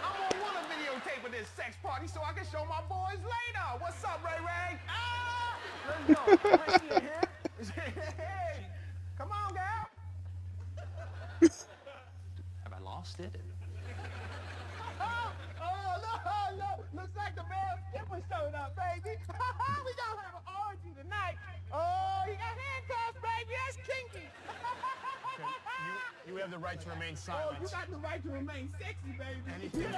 I'm gonna want a videotape of this sex party so I can show my boys later. What's up, Ray Ray? Ah! Let's go. Chris, you here? Hey, come on, gal.
Have I lost it?
No. Looks like the male skipper showed up, baby. We gonna have an orgy tonight. Oh, he got handcuffs, baby. That's kinky.
You have the right to remain silent.
Oh, you got the right to remain sexy, baby.
Anything you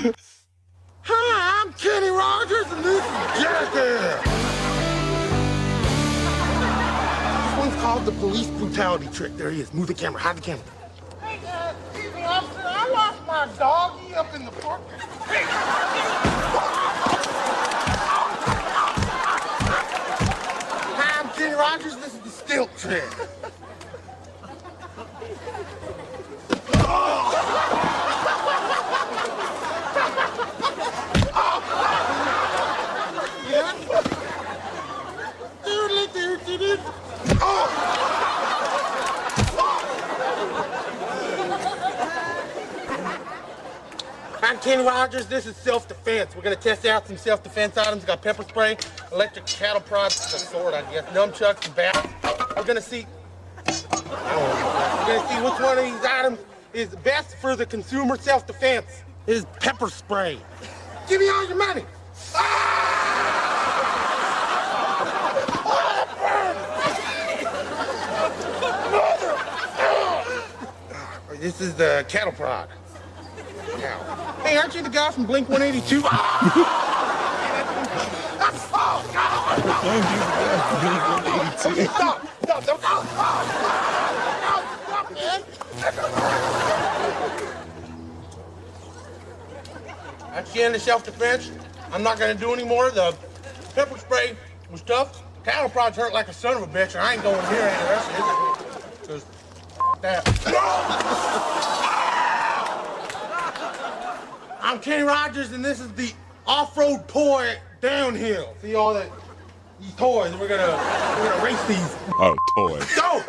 say.
Hi, I'm Kenny Rogers, and this is Jackass. This one's called the police brutality trick. There he is. Move the camera. Hide the camera.
Hey, excuse me, officer. I lost my doggy up in the park.
Hi, I'm Kenny Rogers. This is the stilt trick. I'm Kenny Rogers. This is self-defense. We're going to test out some self-defense items. Got pepper spray, electric cattle prods, a sword, I guess, nunchucks, and bats. We're going to see which one of these items is best for the consumer self-defense. Is pepper spray. Give me all your money. This is the cattle prod. Hey, aren't you the guy from Blink 182? Oh, God.
Blink-182.
Stop! Stop! Stop! Stop, man! That's the end of self-defense. I'm not gonna do any more. The pepper spray was tough. Cattle prods hurt like a son of a bitch, and I ain't going near any of the rest of it. 'Cause that. I'm Kenny Rogers, and this is the off-road toy downhill. See all these toys? We're gonna race these.
Oh, toy.
Go!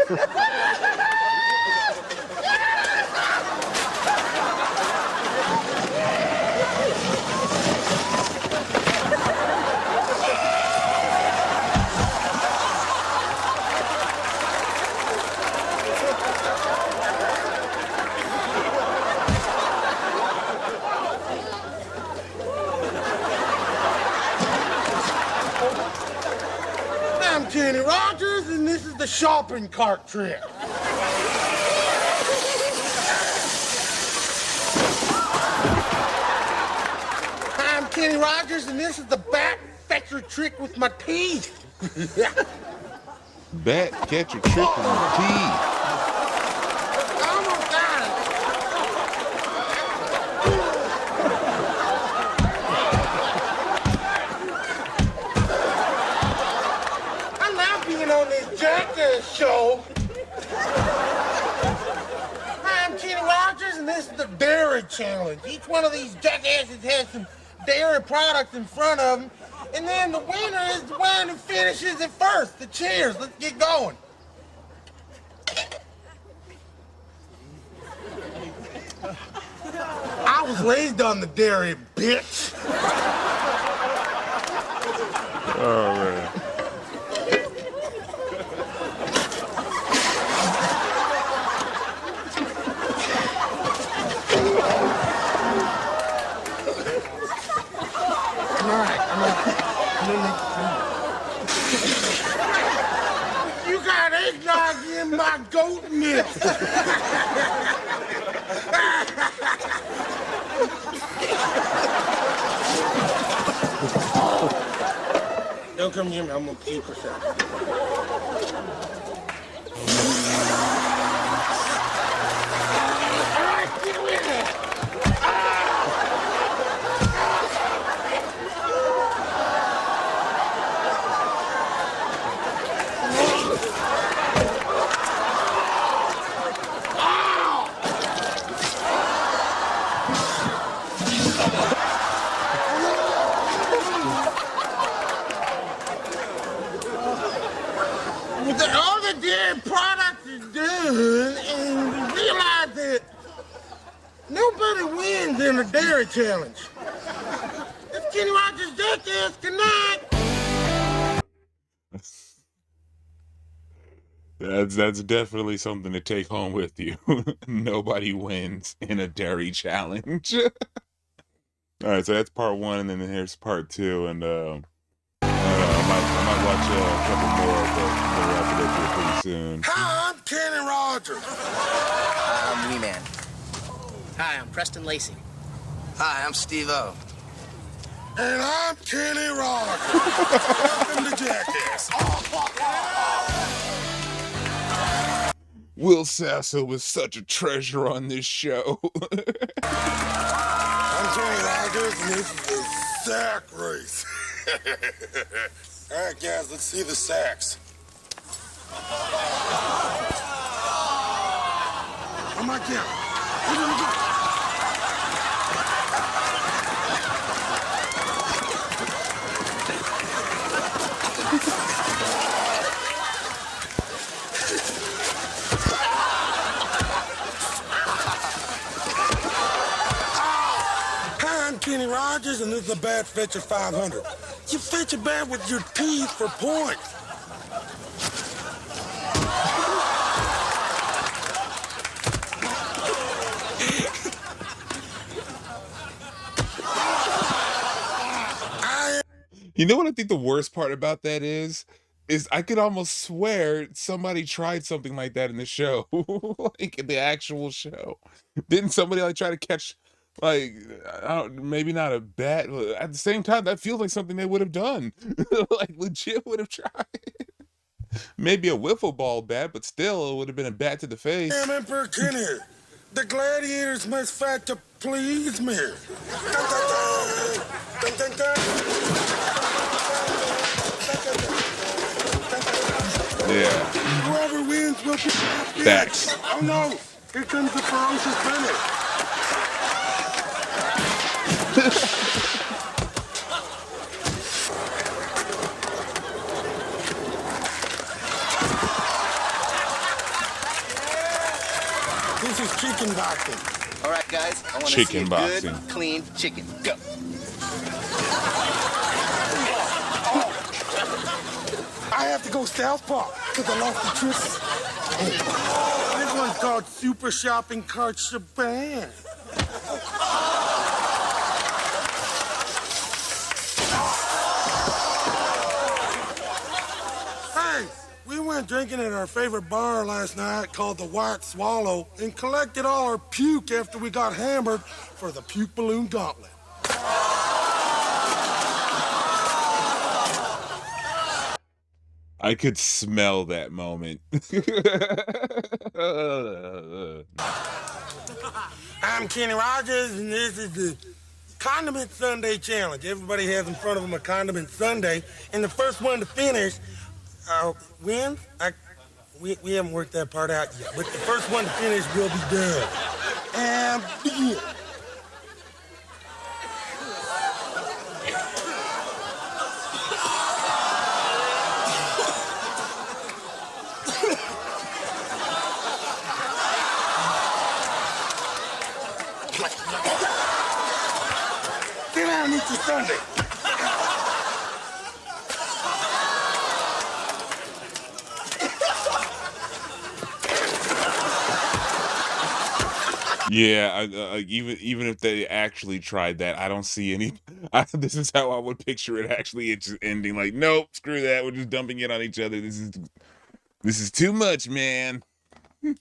I'm Kenny Rogers, and this is the shopping cart trick. I'm Kenny Rogers, and this is the back fetcher trick with my teeth.
Bat catcher trick with my teeth.
Almost got it. I love being on this Jackass show. Hi, I'm Kenny Rogers, and this is the Dairy Challenge. Each one of these jackasses has some dairy products in front of them, and then the winner is the one who finishes it first. The cheers. Let's get going. I was raised on the dairy, bitch.
Oh, man.
I'm all right. You got eggnog in my goat milk. Don't come near me. I'm gonna pee for a second. All right, get with it. All the dairy products is done, and we realize that nobody wins in a dairy challenge. It's Kenny Rogers Jackass. Good night.
That's definitely something to take home with you. Nobody wins in a dairy challenge. All right, so that's part one, and then here's part two, and I might watch a couple more, but we'll wrap it up here pretty soon.
Hi, I'm Kenny Rogers.
I'm Wee Man. Hi, I'm Preston Lacey. Hi, I'm Steve-O.
And I'm Kenny Rogers. Welcome to Jackass.
Will Sasso was such a treasure on this show.
I'm Kenny Rogers, and this is the sack race. All right, guys, let's see the sacks. On my count. Here we go. Hi, I'm Kenny Rogers, and this is the Bad Fetcher 500. You fetch a bat with your teeth for points.
You know what I think the worst part about that is I could almost swear somebody tried something like that in the show, like in the actual show. Didn't somebody like try to catch Like, maybe not a bat, but at the same time, that feels like something they would have done. Like, legit would have tried. Maybe a wiffle ball bat, but still, it would have been a bat to the face.
I'm Emperor Kenny. The gladiators must fight to please me.
Yeah.
Whoever wins will be
Facts.
Oh no! Here comes the ferocious finish. This is chicken boxing.
All right, guys. I want to see
Chicken
a
boxing.
good, clean chicken. Go.
I have to go southpaw because I lost the trick. This one's called Super Shopping Cart Shaban. Hey, we went drinking at our favorite bar last night called the White Swallow and collected all our puke after we got hammered for the puke balloon gauntlet.
I could smell that moment.
I'm Kenny Rogers, and this is the Condiment Sunday Challenge. Everybody has in front of them a condiment sundae, and the first one to finish wins. We haven't worked that part out yet, but the first one to finish will be done. And begin. Sit down and eat your sundae.
Yeah, even if they actually tried that, I don't see any. This is how I would picture it. Actually, it's just ending like, nope, screw that. We're just dumping it on each other. This is too much, man.
Hey,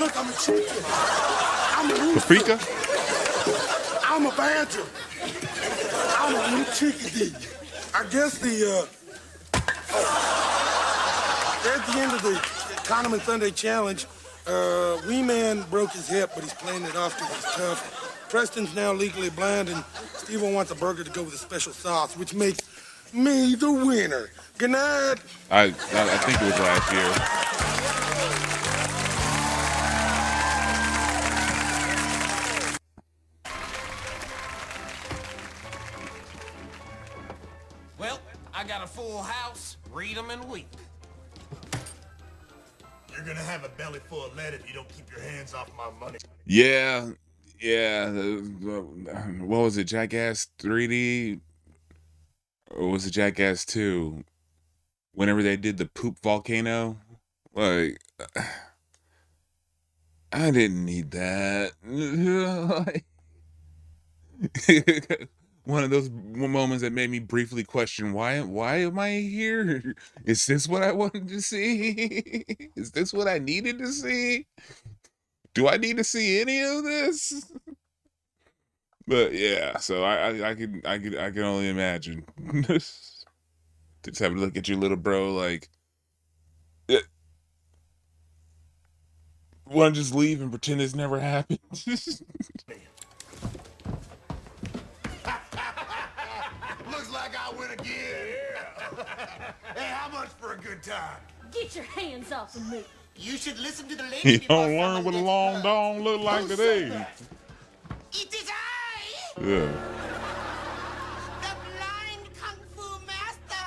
look, I'm a chicken. I'm a rooster.
Paprika?
I'm a badger. I'm a little chickadee. I guess at the end of the Condiment Sunday Challenge, Wee Man broke his hip, but he's playing it off because he's tough. Preston's now legally blind, and Steve-O wants a burger to go with a special sauce, which makes me the winner. Good night.
I think it was last year.
Well, I got a full house. Read 'em and weep.
You're gonna have a belly full of lead if you don't keep your hands off my money.
Yeah. What was it? Jackass 3D? Or was it Jackass 2? Whenever they did the poop volcano? Like, I didn't need that. One of those moments that made me briefly question, why am I here? Is this what I wanted to see? Is this what I needed to see? Do I need to see any of this? But yeah, so I can only imagine. Just having to look at your little bro like, want to just leave and pretend this never happened?
Looks like I win again. Hey, how much for a good time?
Get your hands off of me.
You should listen to the lady.
You don't learn what a long dong look like today.
It is I,
Yeah.
the blind kung fu master.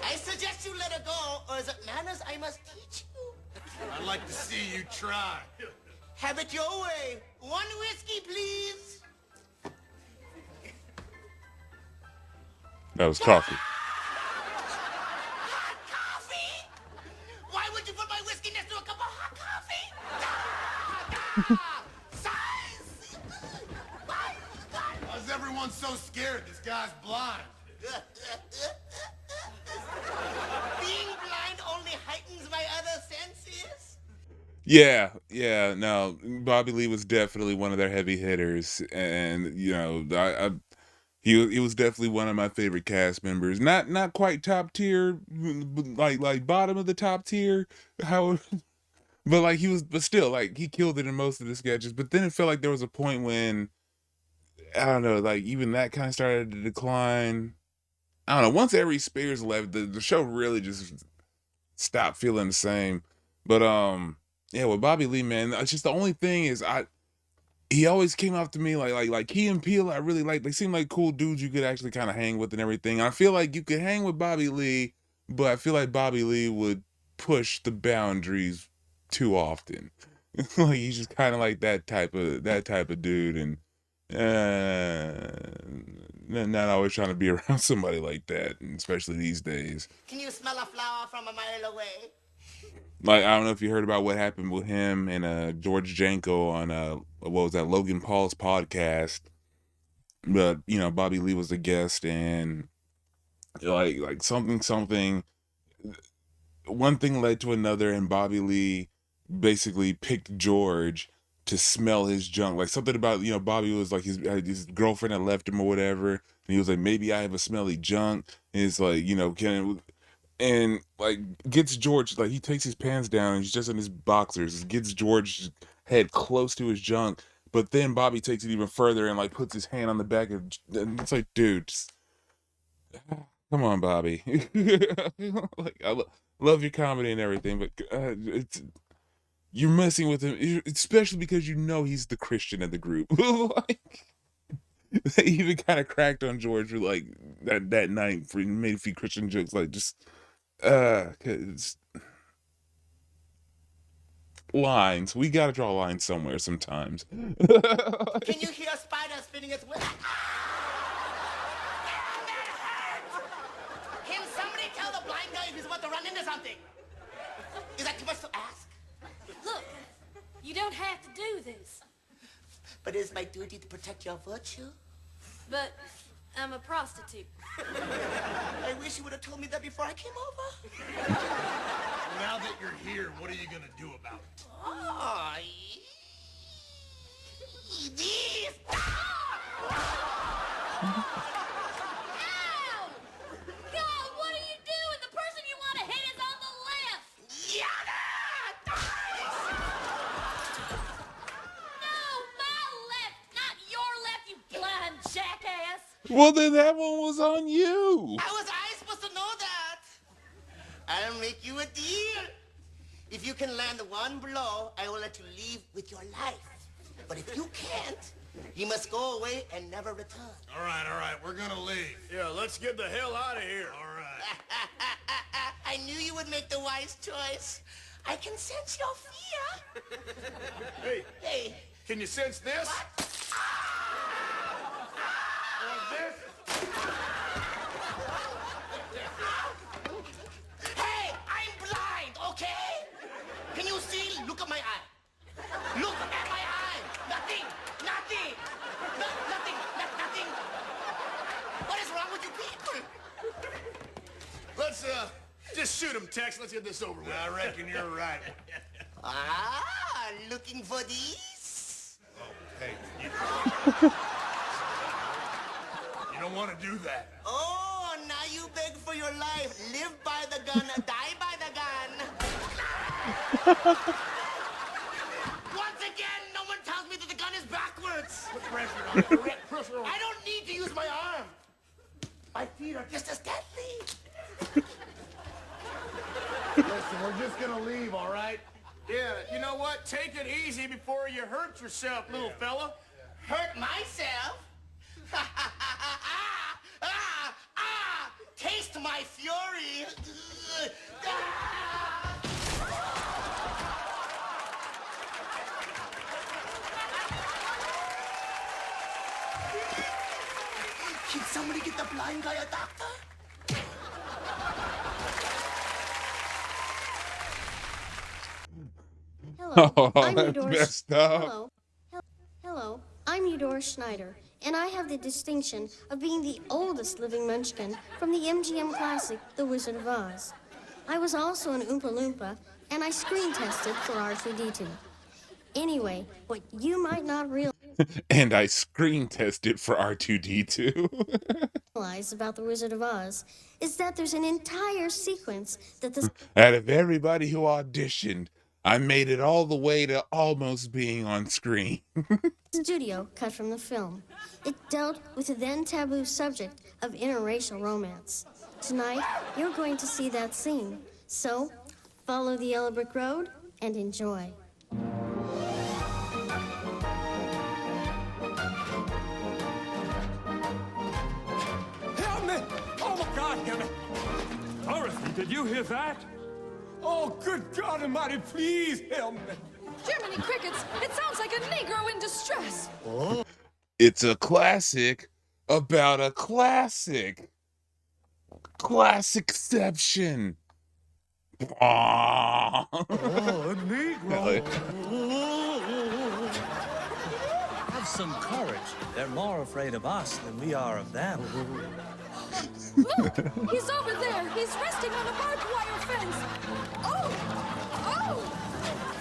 I suggest you let her go, or is it manners I must teach you? I'd like to see you try. Have it your way. One whiskey, please.
That was coffee.
Hot coffee? Why would you put my whiskey next to a cup of hot coffee?
Yeah, no, Bobby Lee was definitely one of their heavy hitters, and he was definitely one of my favorite cast members. Not quite top tier, but like bottom of the top tier. How, but like but still like he killed it in most of the sketches. But then it felt like there was a point when I don't know, like even that kind of started to decline. I don't know. Once Ari Spears left, the show really just stopped feeling the same. But yeah, with Bobby Lee, man, it's just the only thing is he always came off to me like Key and Peele. I really like. They seem like cool dudes you could actually kind of hang with and everything. And I feel like you could hang with Bobby Lee, but I feel like Bobby Lee would push the boundaries too often. Like he's just kind of like that type of dude, and not always trying to be around somebody like that, and especially these days.
Can you smell a flower from a mile away?
Like I don't know if you heard about what happened with him and George Janko on what was that, Logan Paul's podcast, but Bobby Lee was a guest, and like something one thing led to another, and Bobby Lee basically picked George to smell his junk. Like something about Bobby was like his girlfriend had left him or whatever, and he was like, maybe I have a smelly junk. And it's like and like gets George, like he takes his pants down and he's just in his boxers, gets George's head close to his junk, but then Bobby takes it even further and like puts his hand on the back of, and it's like, dude, come on, Bobby. Like love your comedy and everything, but you're messing with him, especially because he's the Christian of the group. Like they even kind of cracked on George like that night for made a few Christian jokes, like just 'cause lines. We gotta draw lines somewhere sometimes.
Can you hear a spider spinning its web? Can somebody tell the blind guy if he's about to run into something? Is that too much to ask?
Look, you don't have to do this.
But it's my duty to protect your virtue.
But I'm a prostitute.
I wish you would have told me that before I came over.
Now that you're here, what are you gonna do about it?
Oh, these.
Ow! God, what are you doing? The person you want to hit is on the left. No, my left, not your left, you blind jackass.
Well, then that one was on you.
How was I supposed to know that? I'll make you a deal. If you can land one blow, I will let you leave with your life. But if you can't, you must go away and never return.
All right, we're gonna leave.
Yeah, let's get the hell out of here.
All right.
I knew you would make the wise choice. I can sense your fear.
Hey, can you sense this? Or this?
Hey, I'm blind, okay? Can you see? Look at my eye. Look at my eye. Nothing. Nothing. Nothing. What is wrong with you people?
Let's, just shoot him, Tex. Let's get this over with.
I reckon you're right.
Looking for these?
Oh, hey, you don't want to do that.
Oh, now you beg for your life. Live by the gun, die by the gun. Once again, no one tells me that the gun is backwards.
Put pressure on it. Direct pressure on it.
I don't need to use my arm. My feet are just as deadly.
Listen, we're just gonna leave, all right? Yeah, you know what? Take it easy before you hurt yourself, little fella.
Hurt myself? Taste my fury. Can somebody get the blind guy a doctor?
Hello,
Oh,
I'm
that's
Eudora.
messed up.
Hello, I'm Eudora Schneider, and I have the distinction of being the oldest living munchkin from the MGM classic, The Wizard of Oz. I was also an Oompa Loompa, and I screen tested for R2-D2. Anyway, what you might not
And I screen tested for R2-D2.
realize about The Wizard of Oz is that there's an entire sequence that the
Out of everybody who auditioned, I made it all the way to almost being on screen.
studio cut from the film. It dealt with the then taboo subject of interracial romance. Tonight, you're going to see that scene. So, follow the yellow brick road and enjoy.
Help me! Oh my God, help me!
Dorothy, did you hear that?
Oh, good God Almighty, please help me!
Jiminy Crickets, it sounds like a Negro in distress.
It's a classic about a classic. Classicception.
Oh, a Negro.
Have some courage. They're more afraid of us than we are of them.
Look, he's over there. He's resting on a barbed wire fence. Oh, oh,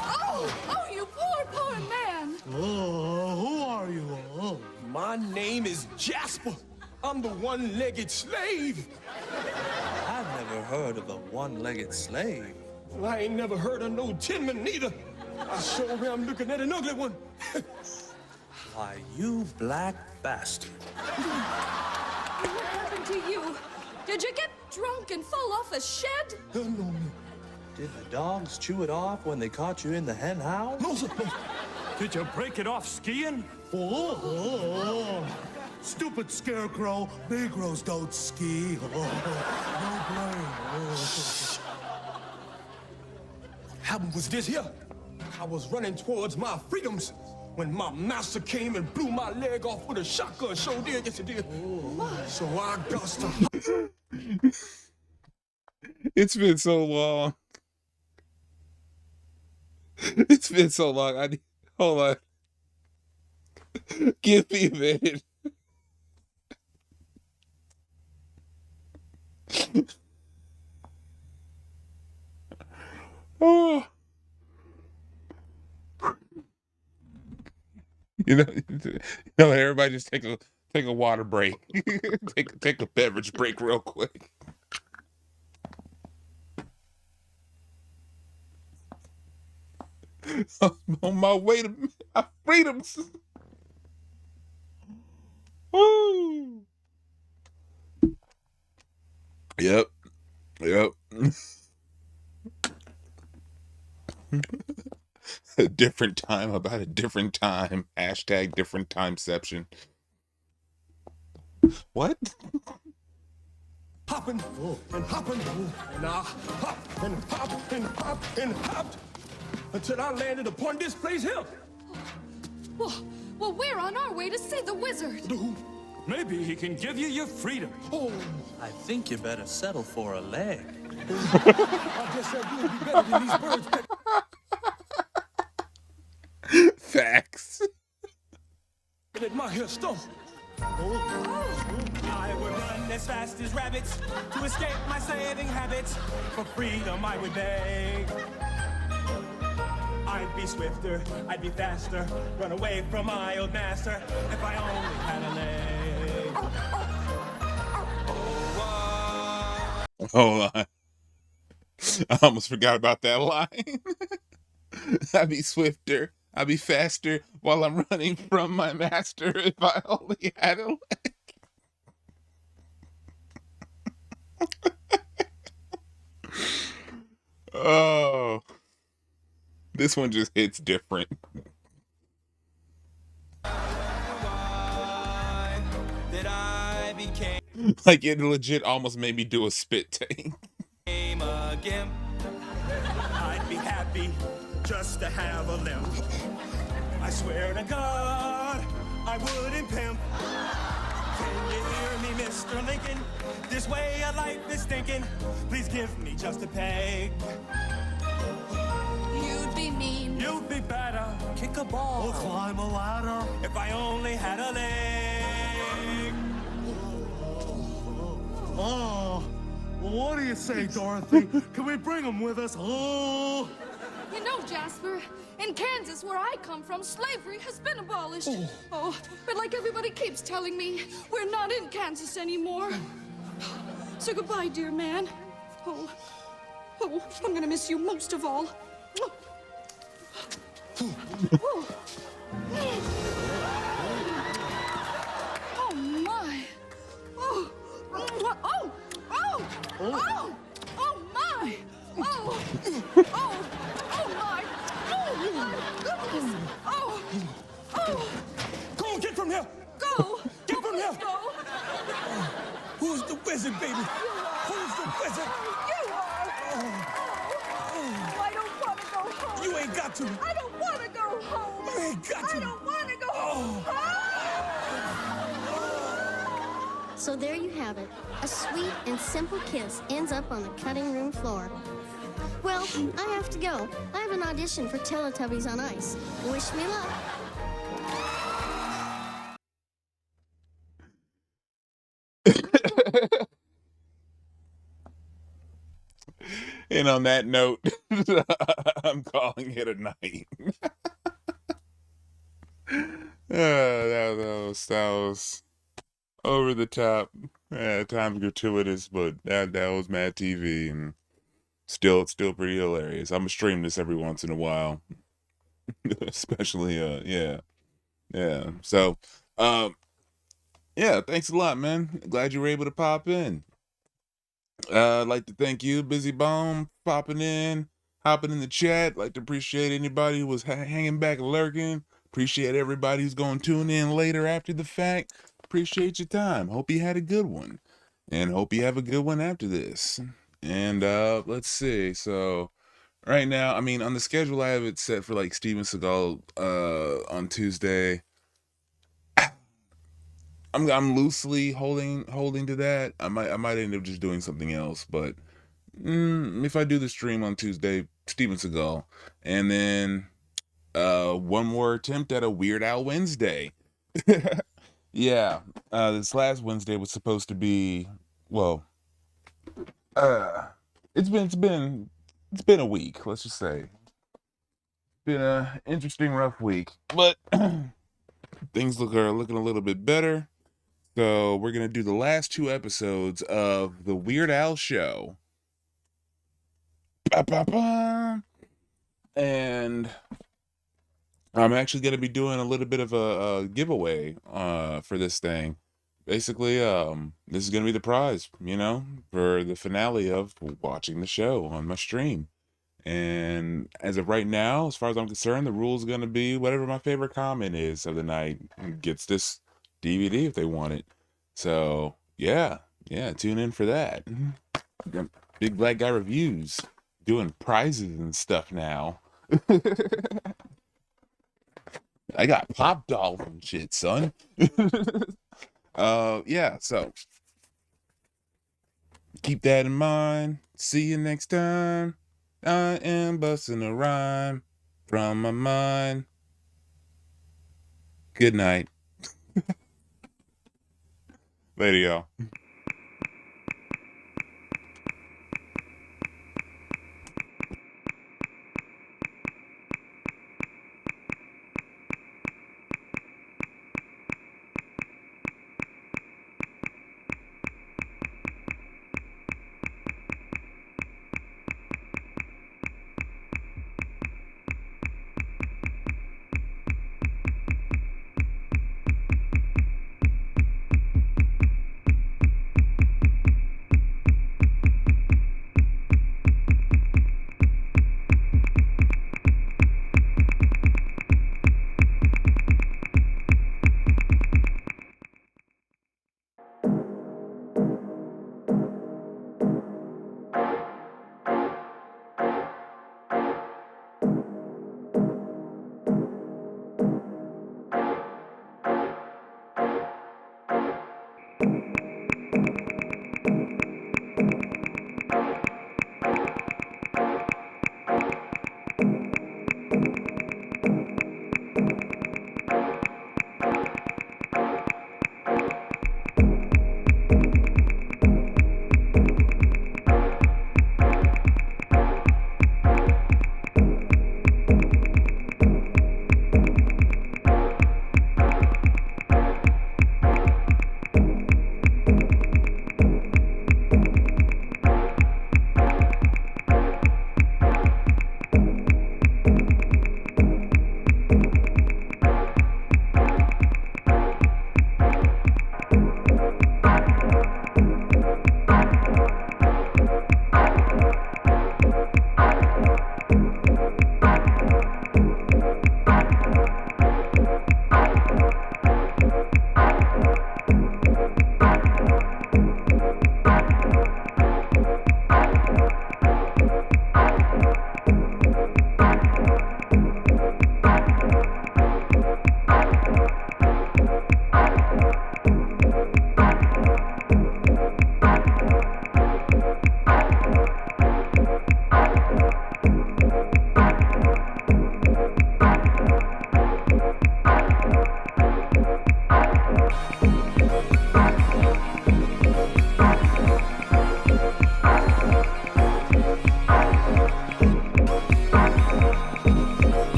oh, oh, you poor, poor man.
Oh, who are you? Oh. My name is Jasper. I'm the one-legged slave.
I've never heard of a one-legged slave.
Well, I ain't never heard of no tin man neither. I sure am looking at an ugly one.
Why, you black bastard.
What happened to you? Did you get drunk and fall off a shed?
No.
Did the dogs chew it off when they caught you in the hen house?
No, sir.
Did you break it off skiing?
Oh. Stupid scarecrow. Negroes don't ski. No blame.
Happened was this here. I was running towards my freedoms when my master came and blew my leg off with a shotgun. Sure did, yes it did. So I got to...
It's been so long. It's been so long. Hold on. Give me a minute. Oh. Everybody just take a water break. take a beverage break real quick. On my way to my freedoms. Woo. Yep. A different time about a different time. Hashtag different timeception. What?
Hopping and hopping, and I hopped and hopped and hopped and hopped until I landed upon this place here.
Well, we're on our way to see the wizard.
Maybe he can give you your freedom.
Oh,
I think you better settle for a leg.
I guess I would be better than these birds.
Facts.
At my hair stuff.
I would run as fast as rabbits to escape my slaving habits. For freedom I would beg. I'd be swifter, I'd be faster, run away from my old master if I only had a leg.
Hold on. I almost forgot about that line. I'd be swifter, I'd be faster while I'm running from my master if I only had a leg. Oh. This one just hits different. Like it legit almost made me do a spit take.
I'd be happy just to have a limp. I swear to God, I wouldn't pimp. Can you hear me, Mr. Lincoln? This way of life is stinking. Please give me just a peg.
You'd be mean.
You'd be better.
Kick a ball.
Or climb a ladder. If I only had a leg.
Oh,
Well, what do you say, Dorothy? Can we bring him with us? Oh.
You know, Jasper, in Kansas, where I come from, slavery has been abolished. Oh, but like everybody keeps telling me, we're not in Kansas anymore. So goodbye, dear man. Oh, I'm gonna miss you most of all. Oh, oh my. Oh, oh, oh, oh, oh my. Oh, oh, oh my. Oh my goodness. Oh, oh.
Go, get from here!
Go.
Get from here!
Go.
Who's the wizard, baby? Who's the wizard?
You are. Oh, I don't want to go home.
You ain't got to.
I don't want to go home.
You ain't got to.
I don't want to go home.
So there you have it. A sweet and simple kiss ends up on the cutting room floor. Well, I have to go. I have an audition for Teletubbies on Ice. Wish me luck.
And on that note, I'm calling it a night. That was over the top, at times gratuitous, but that was MadTV, and still pretty hilarious. I'm gonna stream this every once in a while, especially yeah. So, yeah, thanks a lot, man. Glad you were able to pop in. I'd like to thank you, Busy Bone, popping in, hopping in the chat. Like to appreciate anybody who was hanging back and lurking. Appreciate everybody who's going to tune in later after the fact. Appreciate your time. Hope you had a good one. And hope you have a good one after this. And let's see. So right now, I mean, on the schedule, I have it set for like Steven Seagal on Tuesday. I'm loosely holding to that. I might end up just doing something else, but if I do the stream on Tuesday, Steven Seagal, and then one more attempt at a Weird Al Wednesday. Yeah, this last Wednesday was supposed to be, well, it's been a week. Let's just say it's been a interesting, rough week, but things are looking a little bit better. So we're gonna do the last 2 episodes of the Weird Al Show. Ba-ba-ba. And I'm actually gonna be doing a little bit of a giveaway for this thing. Basically, this is gonna be the prize, for the finale of watching the show on my stream. And as of right now, as far as I'm concerned, the rules are gonna be whatever my favorite comment is of the night gets this DVD if they want it. So yeah, tune in for that. Big Black Guy Reviews doing prizes and stuff now. I got pop dolls and shit, son. Yeah, so keep that in mind. See you next time. I am busting a rhyme from my mind. Good night. Later, y'all.